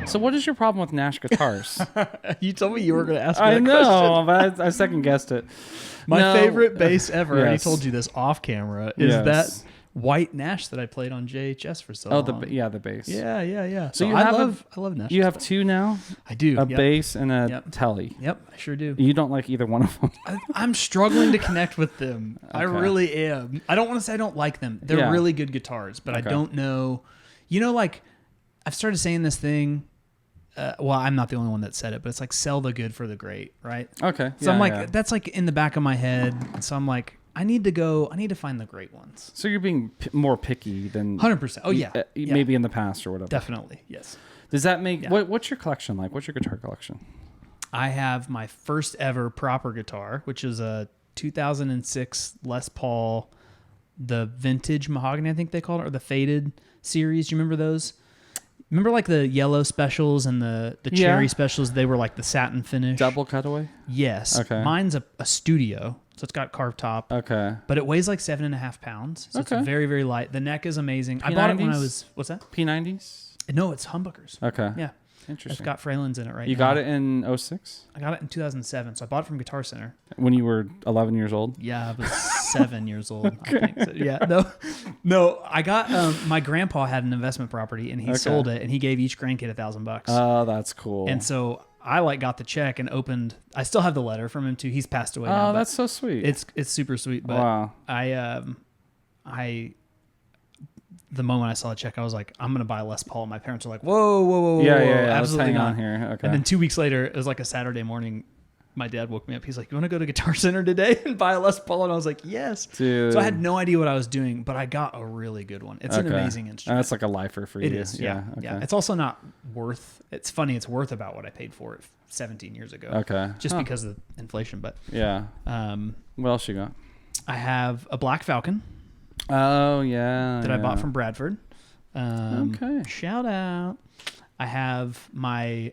So what is your problem with Nash guitars? You told me you were going to ask me I that know, but I second guessed it. My favorite bass ever, I already Yes. told you this off camera, is Yes. that white Nash that I played on JHS for so long. the bass. Yeah. So I love Nash. You have two now? I do. A bass and a telly. Yep, I sure do. You don't like either one of them? I'm struggling to connect with them. I really am. I don't want to say I don't like them. They're really good guitars, but I don't know. You know, like, I've started saying this thing. Well, I'm not the only one that said it, but it's like sell the good for the great, right? Okay. So I'm like, that's like in the back of my head. So I'm like, I need to find the great ones. So you're being more picky than 100%. Oh yeah. Maybe in the past or whatever. Definitely. Yes. Does that make what's your collection like? What's your guitar collection? I have my first ever proper guitar, which is a 2006 Les Paul, the vintage mahogany, I think they call it, or the faded series. Do you remember those? Remember like the yellow specials and the cherry specials? They were like the satin finish. Double cutaway? Yes. Okay. Mine's a studio, so it's got carved top. Okay. But it weighs like 7.5 pounds, so it's very, very light. The neck is amazing. I P90s? bought it when I was, what's that? P90s? No, it's humbuckers. Okay. Yeah. Interesting. It's got Fralins in it right now. You got it in 06? I got it in 2007, so I bought it from Guitar Center. When you were 11 years old? Yeah, I was 7 years old, I think. So, yeah, no. I got, my grandpa had an investment property, and he sold it, and he gave each grandkid $1,000. Oh, that's cool. And so I got the check and opened, I still have the letter from him too. He's passed away now. Oh, that's so sweet. It's super sweet, but wow. The moment I saw the check, I was like, I'm going to buy a Les Paul. And my parents were like, whoa. Yeah, absolutely let's hang not. on here. Okay. And then 2 weeks later, it was like a Saturday morning. My dad woke me up. He's like, you want to go to Guitar Center today and buy a Les Paul? And I was like, yes. Dude. So I had no idea what I was doing, but I got a really good one. It's an amazing instrument. That's like a lifer for you. It is, yeah. Okay. Yeah. It's also not worth, it's funny, it's worth about what I paid for it 17 years ago. Okay. Just because of inflation. But yeah. What else you got? I have a Black Falcon. Oh, yeah. That I bought from Bradford. Okay. Shout out. I have my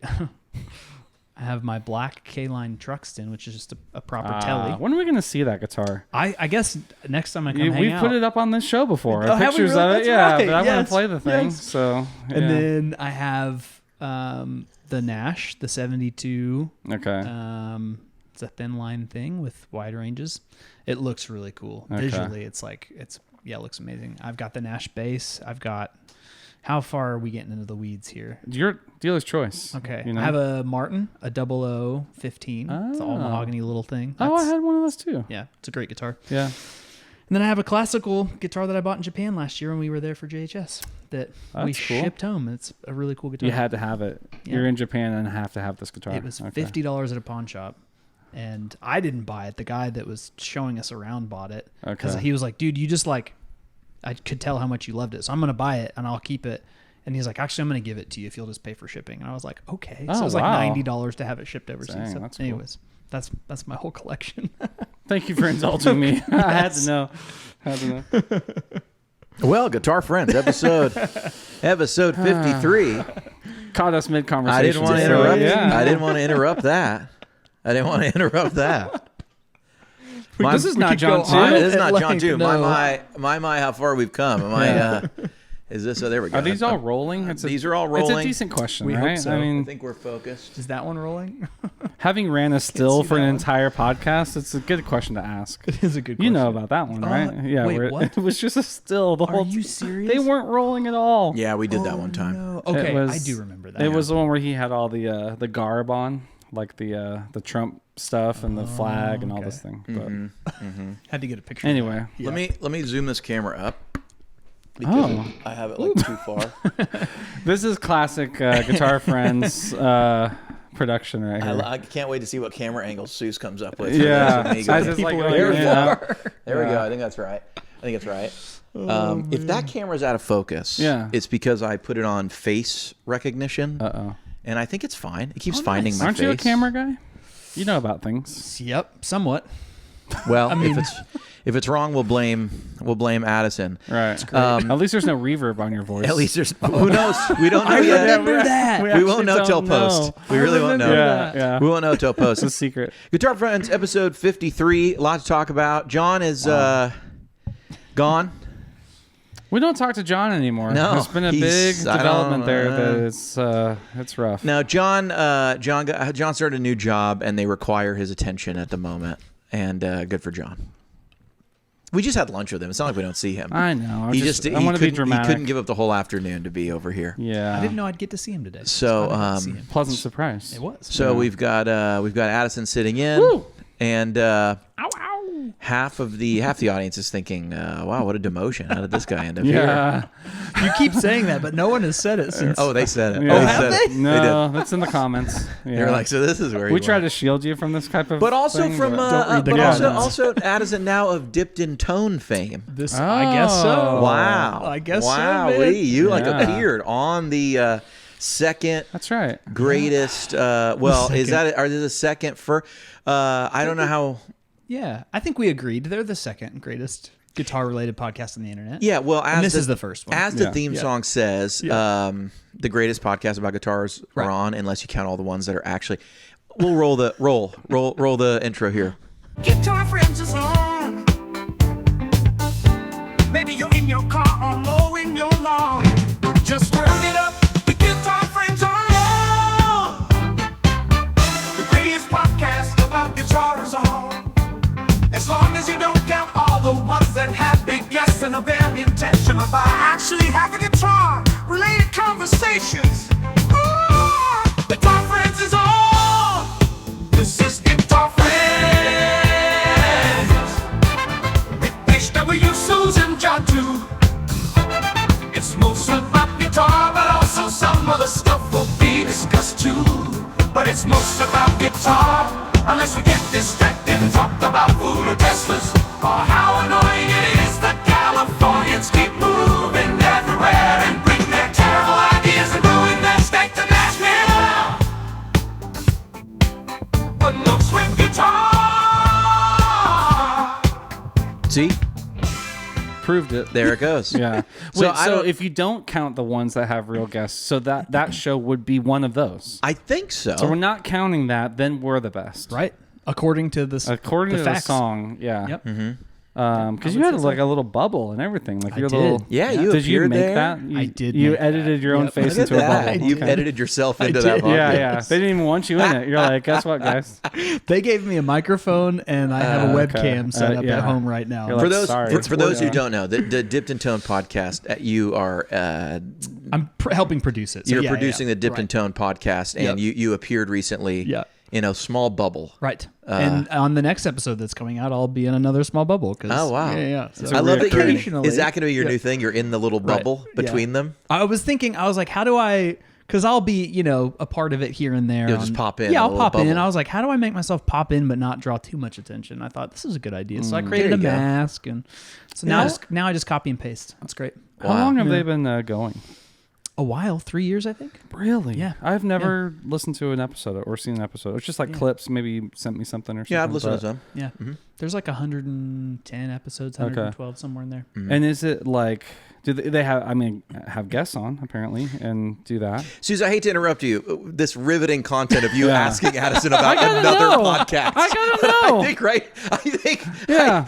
black K-Line Truxton, which is just a proper telly. When are we going to see that guitar? I guess next time I come hang out. We've put it up on this show before. Oh, Pictures really? of it. That's yeah, right. but I want Yes. to play the thing. Yes. So, yeah. And then I have the Nash, the 72. Okay. It's a thin line thing with wide ranges. It looks really cool. Okay. Visually, it looks amazing. I've got the Nash bass. I've got, how far are we getting into the weeds here? Your dealer's choice. Okay. You know? I have a Martin, a 0015. It's an all mahogany little thing. I had one of those too. Yeah, it's a great guitar. Yeah. And then I have a classical guitar that I bought in Japan last year when we were there for JHS that we shipped home. It's a really cool guitar. You had to have it. Yeah. You're in Japan and have to have this guitar. It was $50 at a pawn shop. And I didn't buy it. The guy that was showing us around bought it. Because he was like, dude, you just like, I could tell how much you loved it. So I'm going to buy it and I'll keep it. And he's like, actually, I'm going to give it to you if you'll just pay for shipping. And I was like, okay. So it was like $90 to have it shipped overseas. So that's anyways, cool. That's my whole collection. Thank you for indulging me. I had to know. Well, Guitar Friends, episode 53. Caught us mid-conversation. I didn't want to interrupt. Yeah. I didn't want to interrupt that. This is not John 2. This is not John 2. No. My, how far we've come. Is this, so there we go. Are these all rolling? These are all rolling. It's a decent question, We right? hope so. I I mean, think we're focused. Is that one rolling? having ran a still see for an that one. entire podcast, it's a good question to ask. It is a good You question. know about that one, right? Yeah. wait, where what? It was just a still the Are whole you serious? They weren't rolling at all. Yeah, we did that one time. No. Okay, It was- I do remember that. It was the one where he had all the garb on, like the Trump stuff and the flag and all this thing. But Had to get a picture. anyway, Yeah. Let me zoom this camera up. Because I have it like too far. this is classic Guitar Friends production right here. I can't wait to see what camera angle Sooze comes up with. Yeah. For this I amigo. just like People are going, here yeah. There we go. I think that's right. If that camera's out of focus, Yeah. it's because I put it on face recognition. Uh-oh. And I think it's fine. It keeps finding my Aren't face. you a camera guy? You know about things. Yep, somewhat. Well, if it's wrong, we'll blame Addison. Right. At least there's no reverb on your voice. At least there's who knows. We don't know yet. remember that. We won't know till post. We really won't know. Yeah. We won't know till post. It's a secret. Guitar Friends, episode 53. A lot to talk about. John is gone. We don't talk to John anymore. No, there's been a big development there that it's rough. No, John started a new job, and they require his attention at the moment. And good for John. We just had lunch with him. It's not like we don't see him. I know. I want to be dramatic. He couldn't give up the whole afternoon to be over here. Yeah. I didn't know I'd get to see him today. So pleasant surprise. It was. So we've got Addison sitting in. Woo! And ow. half the audience is thinking, wow, what a demotion. How did this guy end up here? You keep saying that, but no one has said it since. Oh, they said it. Yeah. Oh, have said they? it. No, that's in the comments. Yeah. They're like, so this is where we try to shield you from this type of But also thing, from but- Don't read the but comments. also Addison now of Dipped in Tone fame. I guess so. Wow. I guess so, wow, man. Lee, you like Yeah. appeared on the second That's right. greatest is that are they the second for I don't know how. Yeah, I think we agreed. They're the second greatest guitar-related podcast on the internet. Yeah, well, and this is the first one. As the theme song says, the greatest podcast about guitars are on, unless you count all the ones that are actually. We'll roll the intro here. Guitar Friends is on. Maybe you're in your car or mowing your lawn. Just turn it up. The Guitar Friends are on. The greatest podcast about guitars on. As long as you don't count all the ones that have big guests and are very intentional about actually having guitar-related conversations. Ooh, Guitar Friends is on. This is Guitar Friends. With HW, Sooze and Addison. It's most about guitar, but also some other stuff will be discussed too. But it's most about guitar, unless we get distracted and talk about food or Teslas, or how annoying it is that Californians keep moving everywhere and bring their terrible ideas and ruin their state to Nashville. But no swing guitar. See, Proved it. there it goes. Yeah. So So if you don't count the ones that have real guests, so that show would be one of those. I think so. So we're not counting that. Then we're the best, Right? According to this, According to the facts. song, yeah. Yep. Because you had like a little bubble and everything, like your did. little. Yeah, you Did you appeared make there. that? I did You make edited that. your own Yep. face Look at into a that. bubble. You've Okay. edited yourself into did. that podcast. Yeah. They didn't even want you in it. You're like, guess what, guys? They gave me a microphone, and I have a Okay. webcam set up yeah. at home right now. You're For like, those sorry. for those who Yeah. don't know, the Dipped in Tone podcast, you are I'm helping produce it. So you're yeah, producing yeah. the Dipped in Right. Tone podcast, and Yep. you appeared recently Yeah. in a small bubble. Right. And on the next episode that's coming out, I'll be in another small bubble. Cause, Oh, wow. Yeah. It's So a I love that you're. occasionally- Is that going to be your Yeah. new thing? You're in the little bubble between them. I was thinking, I was like, how do I? Because I'll be, a part of it here and there. You'll just pop in, Yeah, a I'll little pop in. bubble. I was like, how do I make myself pop in but not draw too much attention? I thought this is a good idea, so I created a There you go. mask, and so now I just copy and paste. That's great. How long have they been going? A while, 3 years, I think. Really? Yeah. I've never listened to an episode or seen an episode. It's just like clips. Maybe you sent me something or something. Yeah, I've listened to but- some. Yeah. There's like 110 episodes, 112 somewhere in there. And is it like, do they have? I mean, have guests on apparently and do that? Suze, I hate to interrupt you. This riveting content of you Yeah. asking Addison about gotta another know. podcast. I gotta know. I think, right? I think. Yeah.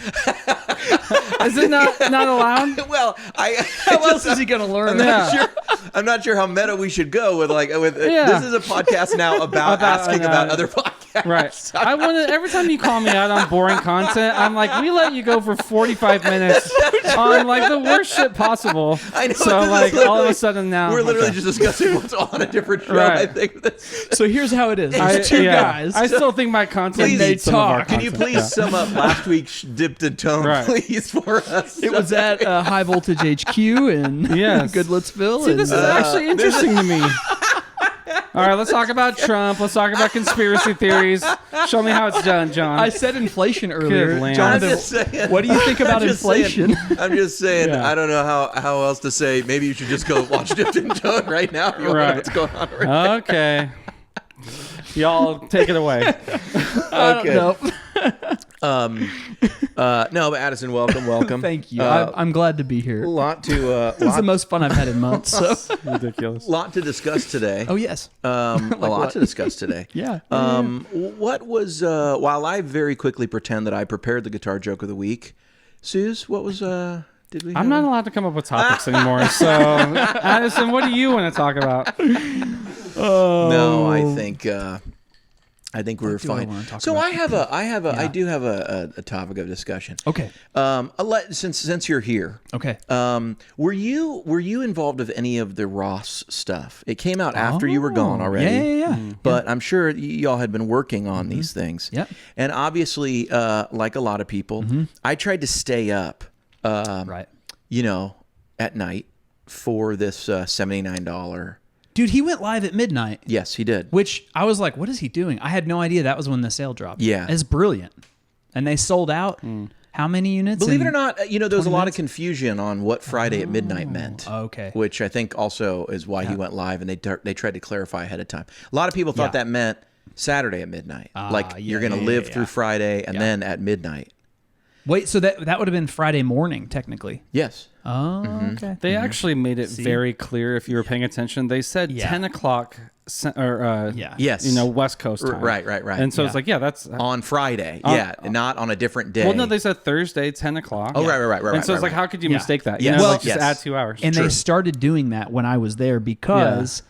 Is it not allowed? Well, How else is he gonna learn? I'm not sure how meta we should go with Yeah. this is a podcast now about asking about other podcasts. Right. I want to. Every time you call me out on boring content, I'm like, we let you go for 45 minutes on like the worst shit possible. I know. So this is like all of literally- a sudden now we're literally okay. just discussing what's on a different show. Right. I think. So here's how it is. Hey, There's two Yeah. guys. I still think my content Please, needs some of our Can you content. please sum up last week's Dipped in Tone, Right. please, for us? It was at High Voltage HQ in Yes. Goodlettsville. See, this is and, actually interesting to me. All right, let's talk about Trump. Let's talk about conspiracy theories. Show me how it's done, John. I said inflation earlier. land. I'm Jonathan, just saying. what do you think about I'm just inflation? saying- I'm just saying. Yeah. I don't know how else to say. Maybe you should just go watch Dipped in Tone right now. If you want to know Right. what's going on right Okay. Y'all take it away. Okay. No. No, but Addison, welcome. Thank you. I'm glad to be here. Lot to This is the most fun I've had in months. So. Ridiculous. lot to discuss today. Oh yes. A lot what? to discuss today. Yeah. What was while I very quickly pretend that I prepared the guitar joke of the week, Suze, what was Did we? I'm not allowed to come up with topics anymore. So, Addison, what do you want to talk about? No, I think we were do I fine. wanna talk So about? I do have a topic of discussion. Okay. Since you're here, Okay. were you involved with any of the Ross stuff? It came out after you were gone already. Yeah. But I'm sure y'all had been working on these things. Yep. And obviously, like a lot of people, I tried to stay up, Right. at night for this $79. Dude, he went live at midnight. Yes, he did. Which I was like, what is he doing? I had no idea that was when the sale dropped. Yeah. It's brilliant. And they sold out how many units? Believe it in or not, there was a 20 lot minutes? of confusion on what Friday at midnight meant. Okay. Which I think also is why he went live, and they tried to clarify ahead of time. A lot of people thought Yeah. that meant Saturday at midnight. You're going to yeah, live yeah, through yeah. Friday and then at midnight. Wait, so that would have been Friday morning, technically. Yes. Oh, okay. They actually made it very clear if you were paying attention. They said Yeah. 10 o'clock, Yeah. Yes. West Coast time. Right. And so Yeah. it's like, that's... On Friday. On- not on a different day. Well, no, they said Thursday, 10 o'clock. Oh, right. And so it's like, how could you Yeah. mistake that? Yes. Well, Like just yes. add 2 hours. And True. they started doing that when I was there because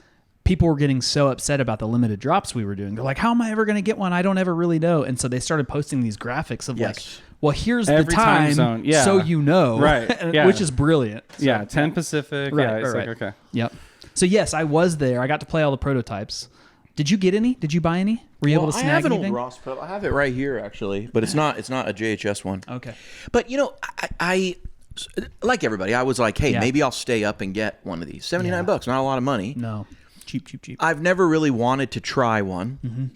people were getting so upset about the limited drops we were doing. They're like, how am I ever going to get one? I don't ever really know. And so they started posting these graphics of Yes. like, well, here's Every the time time, zone. Yeah. so you know. Right. Yeah. Which is brilliant. So, yeah, 10 Pacific. Right, yeah, it's right, like, right. okay. Yep. So yes, I was there. I got to play all the prototypes. Did you get any? Did you buy any? Were you able to I snag have an anything? old Ross pedal. I have it right here, actually, but it's not a JHS one. Okay. But I like everybody. I was like, hey, Yeah. maybe I'll stay up and get one of these. $79, not a lot of money. No. Cheap. I've never really wanted to try one.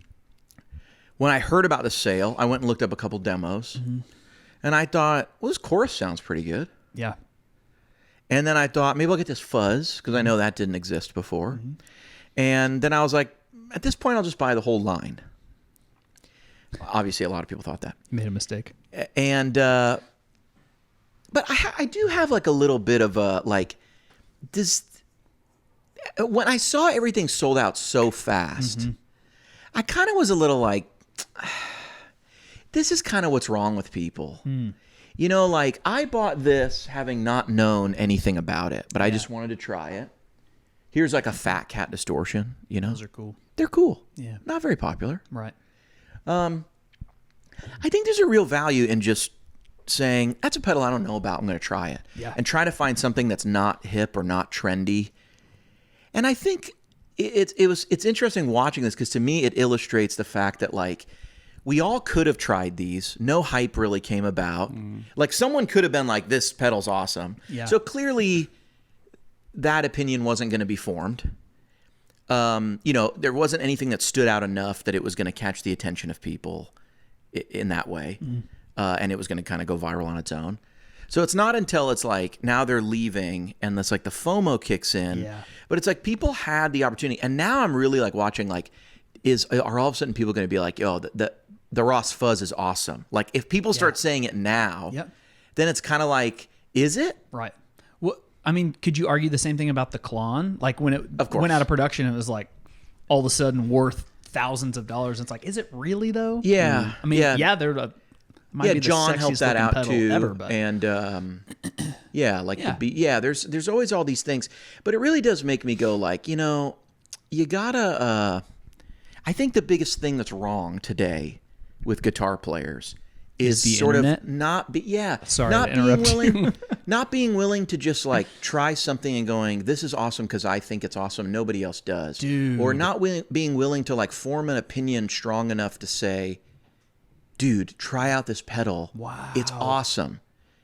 When I heard about the sale, I went and looked up a couple demos, and I thought, well, this chorus sounds pretty good. Yeah. And then I thought, maybe I'll get this fuzz, because I know that didn't exist before. And then I was like, at this point, I'll just buy the whole line. Obviously, a lot of people thought that. You made a mistake. And but I do have like a little bit of a when I saw everything sold out so fast, I kind of was a little like, this is kind of what's wrong with people. Like I bought this having not known anything about it, but I just wanted to try it. Here's like a Fat Cat distortion, Those are cool. They're cool. Yeah. Not very popular. Right. I think there's a real value in just saying, that's a pedal I don't know about, I'm going to try it. Yeah. And try to find something that's not hip or not trendy. And I think it's interesting watching this because to me it illustrates the fact that like we all could have tried these. No hype really came about. Like someone could have been like, this pedal's awesome. Yeah. So clearly that opinion wasn't going to be formed. There wasn't anything that stood out enough that it was going to catch the attention of people in that way. And it was going to kind of go viral on its own. So it's not until it's like now they're leaving and it's like the FOMO kicks in. Yeah. But it's like people had the opportunity. And now I'm really like watching like, are all of a sudden people going to be like, yo, the Ross Fuzz is awesome. Like if people start saying it now, then it's kind of like, is it? Right. Well, I mean, could you argue the same thing about the Klon? Like when it Of course. went out of production, it was like all of a sudden worth thousands of dollars. It's like, is it really though? Yeah. I mean, they're might be the John helped sexiest that looking out pedal too, ever, but and Yeah. there's always all these things, but it really does make me go like, you gotta. I think the biggest thing that's wrong today with guitar players is the sort internet? of not Sorry to interrupt you. not being willing to just like try something and going, this is awesome because I think it's awesome, nobody else does, Dude. or not being willing to like form an opinion strong enough to say, dude, try out this pedal. Wow. It's awesome.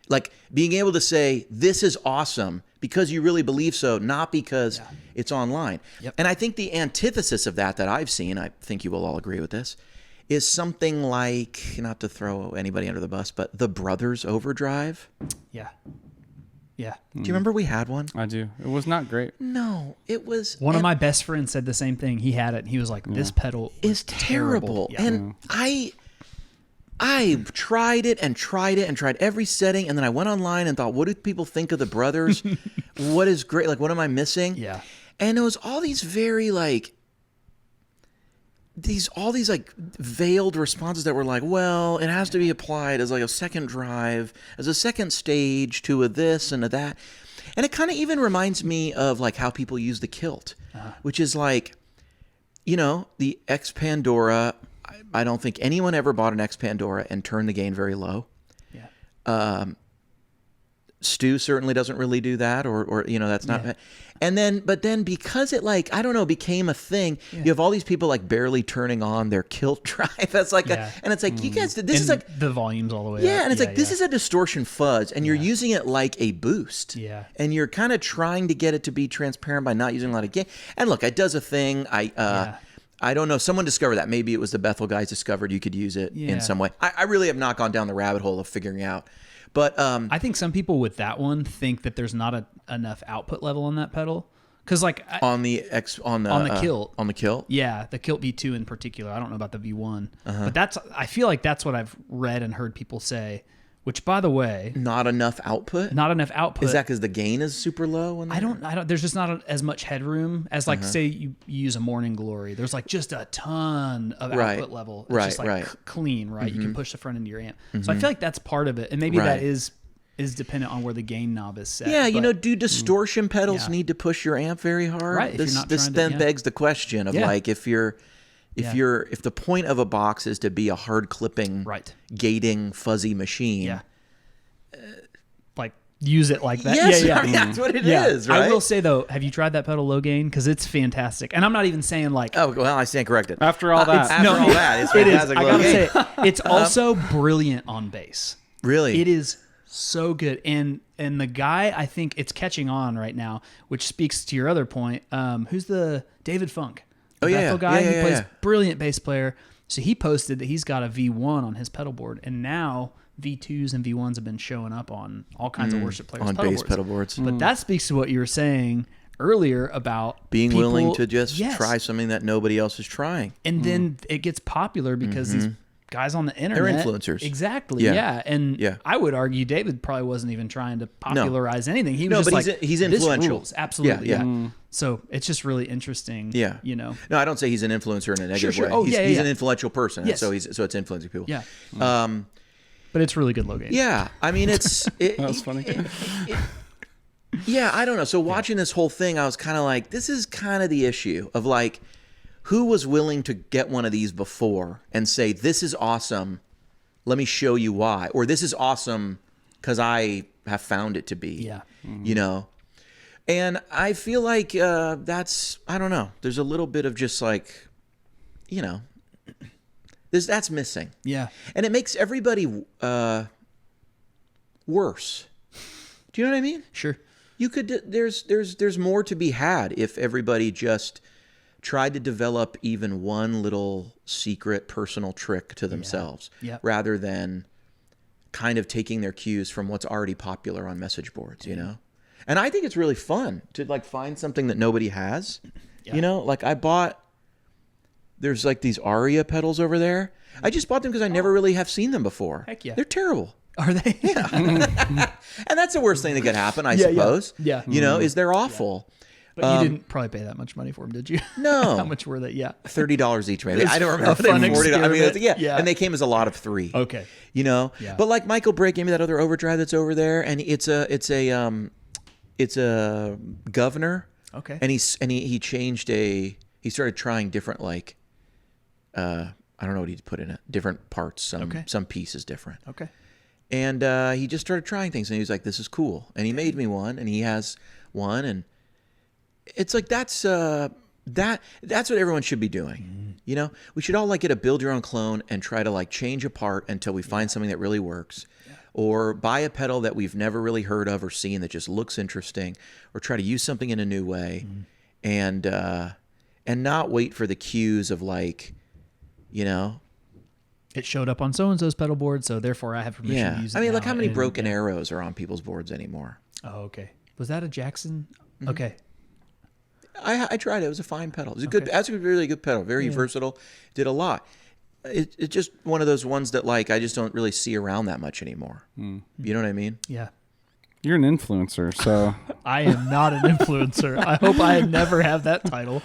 Like being able to say, this is awesome because you really believe so, not because it's online. Yep. And I think the antithesis of that I've seen, I think you will all agree with this, is something like, not to throw anybody under the bus, but the Brothers Overdrive. yeah. Do you remember we had one? I do. It was not great. No, it was... One of my best friends said the same thing. He had it. And he was like, this pedal is terrible. Yeah. And I tried it and tried every setting, and then I went online and thought, what do people think of the Brothers? What is great? Like, what am I missing? Yeah. And it was all these very, like, all these like veiled responses that were like, well, it has to be applied as like a second drive, as a second stage to a this and a that. And it kind of even reminds me of like how people use the kilt, which is like, the X Pandora. I don't think anyone ever bought an X Pandora and turned the gain very low. Yeah. Stu certainly doesn't really do that, or that's not. Yeah. But then because it like, I don't know, became a thing, you have all these people like barely turning on their kilt drive. That's like, and it's like, you guys, this is like the volume's all the way up. Yeah, and it's like, this is a distortion fuzz, and you're using it like a boost. Yeah. And you're kind of trying to get it to be transparent by not using a lot of gain. And look, it does a thing. I don't know. If someone discovered that. Maybe it was the Bethel guys discovered you could use it in some way. I really have not gone down the rabbit hole of figuring out. But I think some people with that one think that there's not enough output level on that pedal. Because like on the kilt. On the kilt? Yeah, the kilt V2 in particular. I don't know about the V1. But I feel like that's what I've read and heard people say. Which, by the way, not enough output. Is that because the gain is super low? I don't. There's just not as much headroom as like say you use a Morning Glory. There's like just a ton of output level. It's just like clean, right? You can push the front into your amp. So I feel like that's part of it, and maybe that is dependent on where the gain knob is set. Yeah, do distortion pedals need to push your amp very hard? Right. This then begs the question of like if the point of a box is to be a hard clipping, gating, fuzzy machine, like use it like that. Yes, that's what it is. Right? I will say though, have you tried that pedal low gain? Because it's fantastic, and I'm not even saying like. Oh well, I stand corrected. After all that, it's fantastic. I gotta say, it's also brilliant on bass. Really, it is so good, and the guy, I think it's catching on right now, which speaks to your other point. Who's the David Funk? Bethel guy. He plays brilliant bass player. So he posted that he's got a V1 on his pedal board, and now V2s and V1s have been showing up on all kinds of worship players' on bass pedal boards. But that speaks to what you were saying earlier about being willing to just try something that nobody else is trying. And then it gets popular because these guys on the internet, they're influencers. Exactly. Yeah. And I would argue David probably wasn't even trying to popularize anything. He was just like, he's influential. Absolutely. Yeah. So it's just really interesting. Yeah. No, I don't say he's an influencer in a negative way. Oh, he's an influential person. Yes. So it's influencing people. Yeah. But it's really good low gain. Yeah. I mean, that was funny. I don't know. So watching this whole thing, I was kind of like, this is kind of the issue of like, who was willing to get one of these before and say, this is awesome, let me show you why. Or this is awesome because I have found it to be. Yeah. And I feel like that's, I don't know. There's a little bit of just like, that's missing. Yeah. And it makes everybody worse. Do you know what I mean? Sure. You could, there's more to be had if everybody just tried to develop even one little secret personal trick to themselves rather than kind of taking their cues from what's already popular on message boards, And I think it's really fun to like find something that nobody has, like there's like these Aria pedals over there. I just bought them because I never really have seen them before. Heck yeah. They're terrible. Are they? Yeah. And that's the worst thing that could happen, I suppose. Yeah. Is they're awful. Yeah. But you didn't probably pay that much money for them, did you? No. How much were they? Yeah. $30 each, maybe. I don't remember. Fun And they came as a lot of 3. Okay. Yeah. But like Michael Brick gave me that other overdrive that's over there, and it's a governor. Okay. And he changed he started trying different like I don't know what he put in it. Different parts. Some pieces different. Okay. And he just started trying things, and he was like, "This is cool." And he made me one, and he has one, and it's like that's what everyone should be doing. We should all like get a build your own clone and try to like change a part until we find something that really works, or buy a pedal that we've never really heard of or seen that just looks interesting, or try to use something in a new way, and not wait for the cues of like, it showed up on so-and-so's pedal board, so therefore I have permission to use it. I mean, look how many and, broken arrows are on people's boards anymore. Oh, okay. Was that a Jackson? Okay. I tried it. It was a fine pedal. It was a good. That's a really good pedal. Very versatile. Did a lot. It's just one of those ones that like I just don't really see around that much anymore. You know what I mean? Yeah. You're an influencer, so I am not an influencer. I hope I never have that title.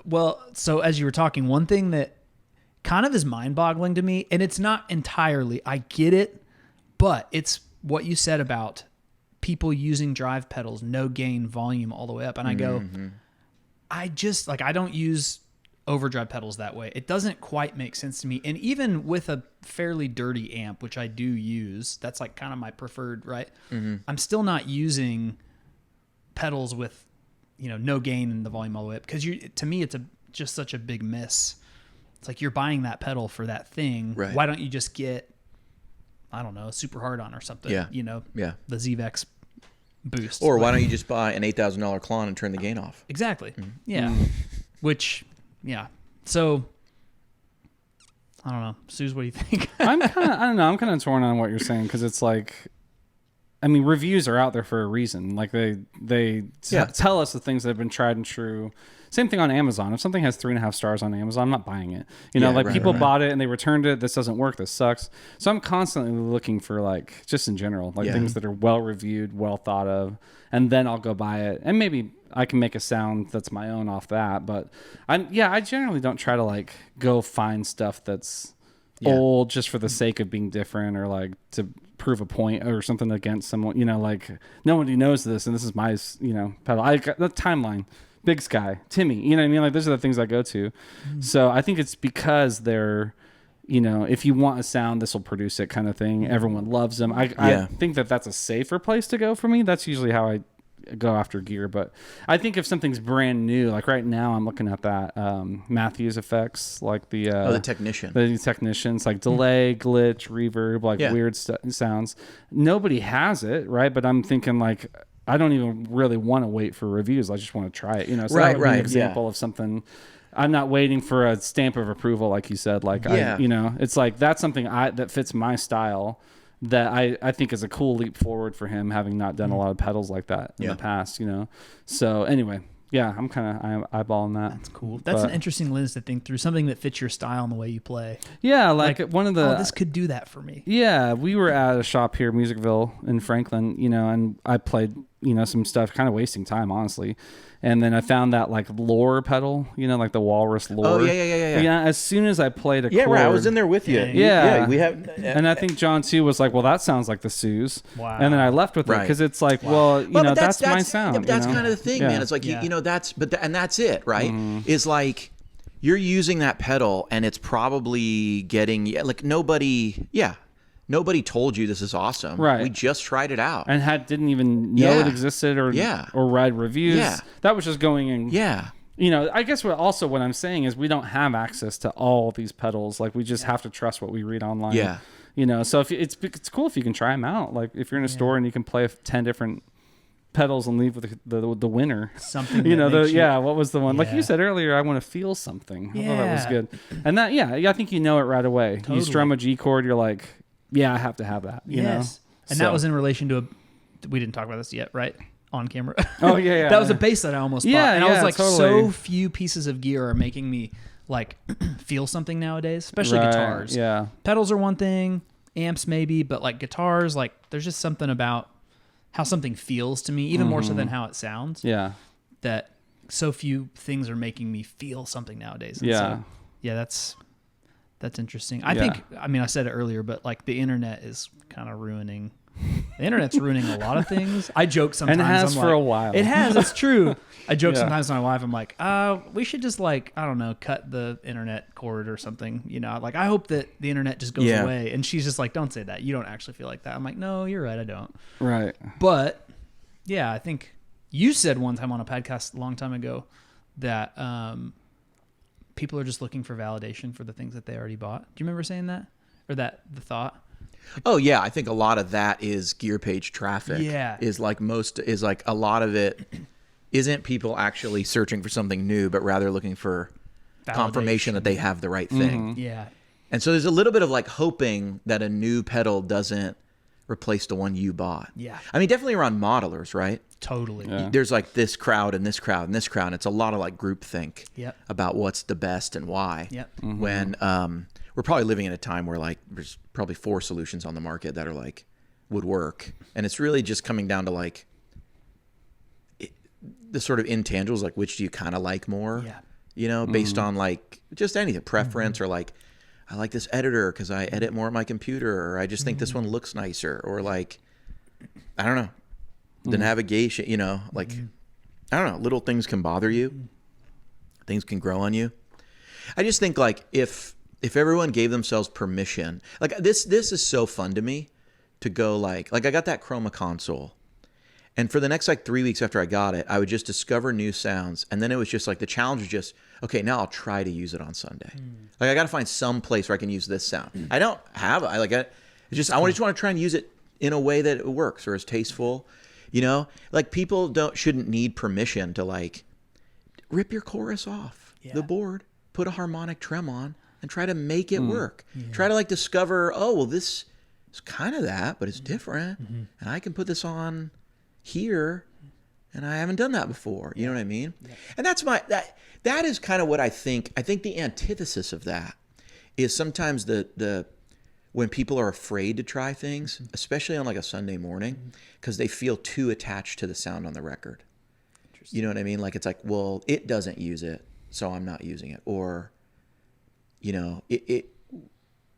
Well, so as you were talking, one thing that kind of is mind-boggling to me, and it's not entirely, I get it, but it's what you said about people using drive pedals, no gain, volume all the way up. And I go, I just, like, I don't use overdrive pedals that way. It doesn't quite make sense to me. And even with a fairly dirty amp, which I do use, that's like kind of my preferred, right? I'm still not using pedals with, you know, no gain and the volume all the way up, because to me it's just such a big miss. It's like you're buying that pedal for that thing. Right. Why don't you just get, I don't know, super hard on or something? Yeah. You know, Yeah. the ZVEX boost. Or why don't you just buy an $8,000 Klon and turn the gain off? Exactly. Yeah. Which, yeah. So I don't know. Sooze, what do you think? I don't know. I'm kind of torn on what you're saying, because it's like, I mean, reviews are out there for a reason. Like they tell us the things that have been tried and true. Same thing on Amazon. If something has 3.5 stars on Amazon, I'm not buying it. You know, like people bought it and they returned it. This doesn't work. This sucks. So I'm constantly looking for, like, just in general, like things that are well reviewed, well thought of, and then I'll go buy it. And maybe I can make a sound that's my own off that. But I generally don't try to, like, go find stuff that's old just for the sake of being different, or like to prove a point or something against someone. You know, like, nobody knows this and this is my, you know, pedal. I got the timeline. Big Sky, Timmy, you know what I mean? Like, those are the things I go to. So I think it's because they're, you know, if you want a sound, this will produce it kind of thing. Everyone loves them. I think that's a safer place to go for me. That's usually how I go after gear. But I think if something's brand new, like right now I'm looking at that Matthews effects, like the Technician. The Technicians, like delay, glitch, reverb, like weird sounds. Nobody has it, right? But I'm thinking, like, I don't even really want to wait for reviews. I just want to try it, you know. So that would be an example of something. I'm not waiting for a stamp of approval, like you said. Like, you know, it's like that's something that fits my style, that I think is a cool leap forward for him, having not done a lot of pedals like that in the past, you know. So anyway, I'm eyeballing that. That's cool. That's an interesting lens to think through. Something that fits your style and the way you play. Yeah, like one of the... this could do that for me. Yeah, we were at a shop here, Musicville in Franklin, you know, and I played, you know, some stuff, kind of wasting time, honestly. And then I found that, like, lure pedal, you know, like the Walrus lure. Oh, yeah. Yeah, as soon as I played a chord... Yeah, right, I was in there with you. Yeah. We have... And I think John, too, was like, well, that sounds like the Sooze. Wow. And then I left with it, because it's like, well, you know, that's my sound. Yeah, but that's you know? kind of the thing, man. It's like, you know, and that's it, right? Is like, you're using that pedal, and it's probably getting, like, nobody told you this is awesome. Right. We just tried it out. And didn't even know it existed or read reviews. Yeah. That was just going in. Yeah. You know, I guess what I'm saying is we don't have access to all these pedals. Like, we just have to trust what we read online. Yeah. You know, so if it's cool if you can try them out. Like, if you're in a store and you can play 10 different pedals and leave with the winner. Something. You know, what was the one? Like you said earlier, I want to feel something. I thought that was good. And that, I think you know it right away. Totally. You strum a G chord, you're like, I have to have that. You know? And that was in relation to we didn't talk about this yet, right? On camera. Oh, yeah. That was a bass that I almost bought. And I was like, so few pieces of gear are making me, like, feel something nowadays, especially guitars. Yeah. Pedals are one thing, amps maybe, but, like, guitars, like, there's just something about how something feels to me, even more so than how it sounds. Yeah. That so few things are making me feel something nowadays. And so, that's interesting. I think, I mean, I said it earlier, but, like, the internet is kind of ruining. The internet's ruining a lot of things. I joke sometimes. And it has for a while. It has. It's true. I joke sometimes to my wife. I'm like, we should just, like, I don't know, cut the internet cord or something. You know, like, I hope that the internet just goes away. And she's just like, don't say that. You don't actually feel like that. I'm like, no, you're right. I don't. Right. But yeah, I think you said one time on a podcast a long time ago that people are just looking for validation for the things that they already bought. Do you remember saying that? Or the thought? Oh yeah, I think a lot of that is gear page traffic. Yeah. Is like a lot of it isn't people actually searching for something new, but rather looking for confirmation that they have the right thing. Yeah. And so there's a little bit of, like, hoping that a new pedal doesn't replace the one you bought. Yeah. I mean, definitely around modelers, right? Totally. Yeah. There's, like, this crowd and this crowd and this crowd. And it's a lot of, like, groupthink about what's the best and why. Yep. When we're probably living in a time where, like, there's probably 4 solutions on the market that are, like, would work. And it's really just coming down to, like, the sort of intangibles, like, which do you kind of like more? Yeah. you know, based on like just anything, preference, or like, I like this editor because I edit more on my computer, or I just think this one looks nicer, or like, I don't know, the navigation, you know, like, I don't know, little things can bother you. Things can grow on you. I just think like if everyone gave themselves permission, like this is so fun to me to go like I got that Chroma console, and for the next like 3 weeks after I got it, I would just discover new sounds, and then it was just like the challenge was just, okay, now I'll try to use it on Sunday. Like I got to find some place where I can use this sound. I don't have it. I just want to try and use it in a way that it works or is tasteful. You know, like people shouldn't need permission to like rip your chorus off the board, put a harmonic trem on, and try to make it work. Try to like discover, oh, well, this is kind of that, but it's different, and I can put this on here, and I haven't done that before. You know what I mean? And that's that is kind of what I think. I think the antithesis of that is sometimes the when people are afraid to try things, especially on like a Sunday morning, because they feel too attached to the sound on the record. You know what I mean? Like it's like, well, it doesn't use it, so I'm not using it. Or, you know,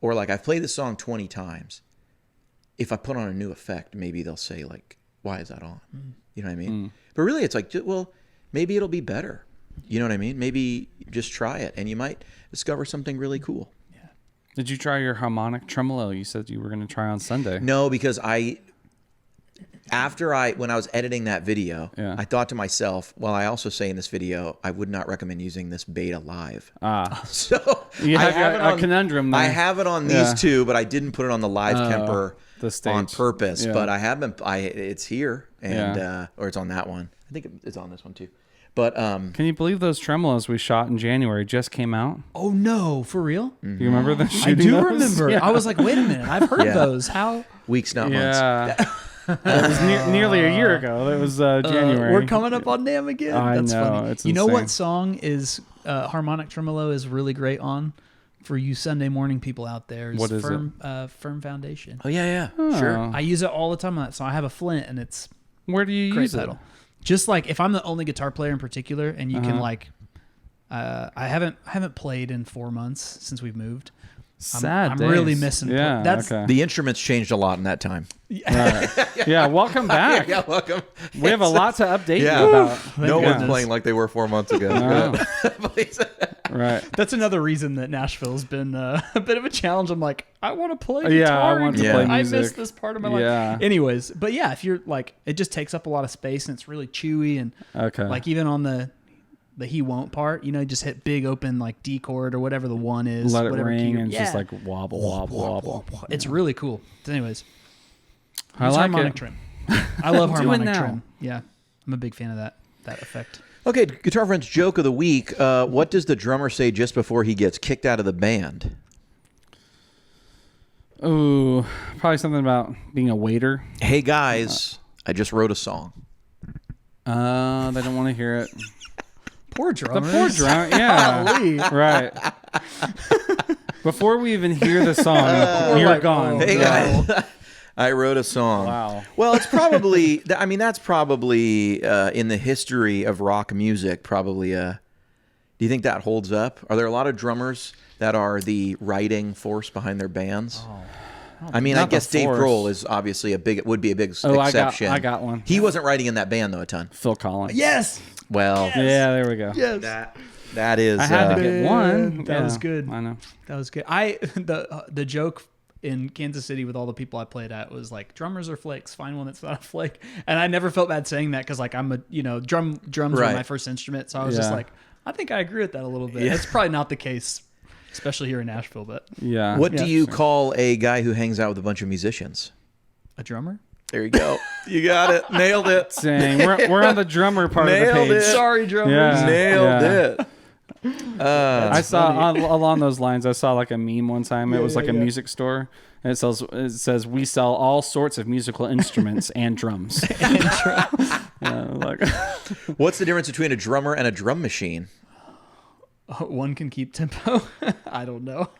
or like I've played this song 20 times. If I put on a new effect, maybe they'll say like, why is that on? You know what I mean? But really it's like, well, maybe it'll be better. You know what I mean? Maybe just try it and you might discover something really cool. Did you try your harmonic tremolo? You said you were going to try on Sunday. No, because when I was editing that video, I thought to myself, well, I also say in this video, I would not recommend using this beta live. So you have a conundrum there. I have it on these two, but I didn't put it on the live Kemper on purpose. Yeah. But I haven't. It's here, and or it's on that one. I think it's on this one too. But can you believe those tremolos we shot in January just came out? Oh no, for real? Do you remember the shooting? I do those? remember. Yeah. I was like, wait a minute, I've heard those. How? Weeks, not months. Yeah. It was nearly a year ago. It was January. We're coming up on NAMM again. That's know, funny. it's you know insane. what song is harmonic tremolo is really great on for you Sunday morning people out there? What is Firm Foundation. Oh yeah, Oh. sure. I use it all the time on that song. I have a Flint, and it's Where do you great use pedal. it? Just like if I'm the only guitar player in particular, and you can like, I haven't played in 4 months since we've moved. I'm really missing. Yeah, That's okay. The instruments changed a lot in that time. Right. Yeah, welcome back. Yeah, welcome. We have a lot to update Yeah. you about. No one's goodness. playing like they were 4 months ago. No. Please. Right. That's another reason that Nashville's been a bit of a challenge. I'm like, I want to play guitar. Yeah, I want to again. play I music. miss this part of my Yeah. life. Anyways, but yeah, if you're like, it just takes up a lot of space and it's really chewy and like even on the he won't part, you know, just hit big open like D chord or whatever the one is. Let it whatever ring key, and just like wobble, wobble, wobble. It's really cool. So anyways, I use like harmonic it. trim. I love Do it harmonic now. trim. Yeah, I'm a big fan of that effect. Okay, Guitar Friends joke of the week. What does the drummer say just before he gets kicked out of the band? Ooh, probably something about being a waiter. Hey guys, I just wrote a song. They don't want to hear it. Poor The drummer. poor drummer. Yeah. Golly. Right. Before we even hear the song, you're like, gone. Hey guys, I wrote a song. Wow. Well, it's probably. I mean, that's probably in the history of rock music. Probably. Do you think that holds up? Are there a lot of drummers that are the writing force behind their bands? I mean, I Not the guess Dave force. Grohl is obviously would be a big Oh, exception. I got one. He wasn't writing in that band though a ton. Phil Collins. Yes. Well, Yeah, there we go. Yes. that is. I had to get one. That Yeah, was good. I know. That was good. The joke in Kansas City with all the people I played at was like, drummers are flakes. Find one that's not a flake. And I never felt bad saying that because like I'm drums were Right. my first instrument, so I was just Yeah. like, I think I agree with that a little bit. Yeah. It's probably not the case, especially here in Nashville. But Yeah. What do Yeah. you call a guy who hangs out with a bunch of musicians? a drummer. There you go. You got it. Nailed it. Dang, we're on the drummer part of the Nailed page. it. Sorry, drummers. Yeah. Nailed Yeah. it. I saw along those lines. I saw like a meme one time. It was like a yeah. music store, and it says we sell all sorts of musical instruments and drums. Like, What's the difference between a drummer and a drum machine? One can keep tempo. I don't know.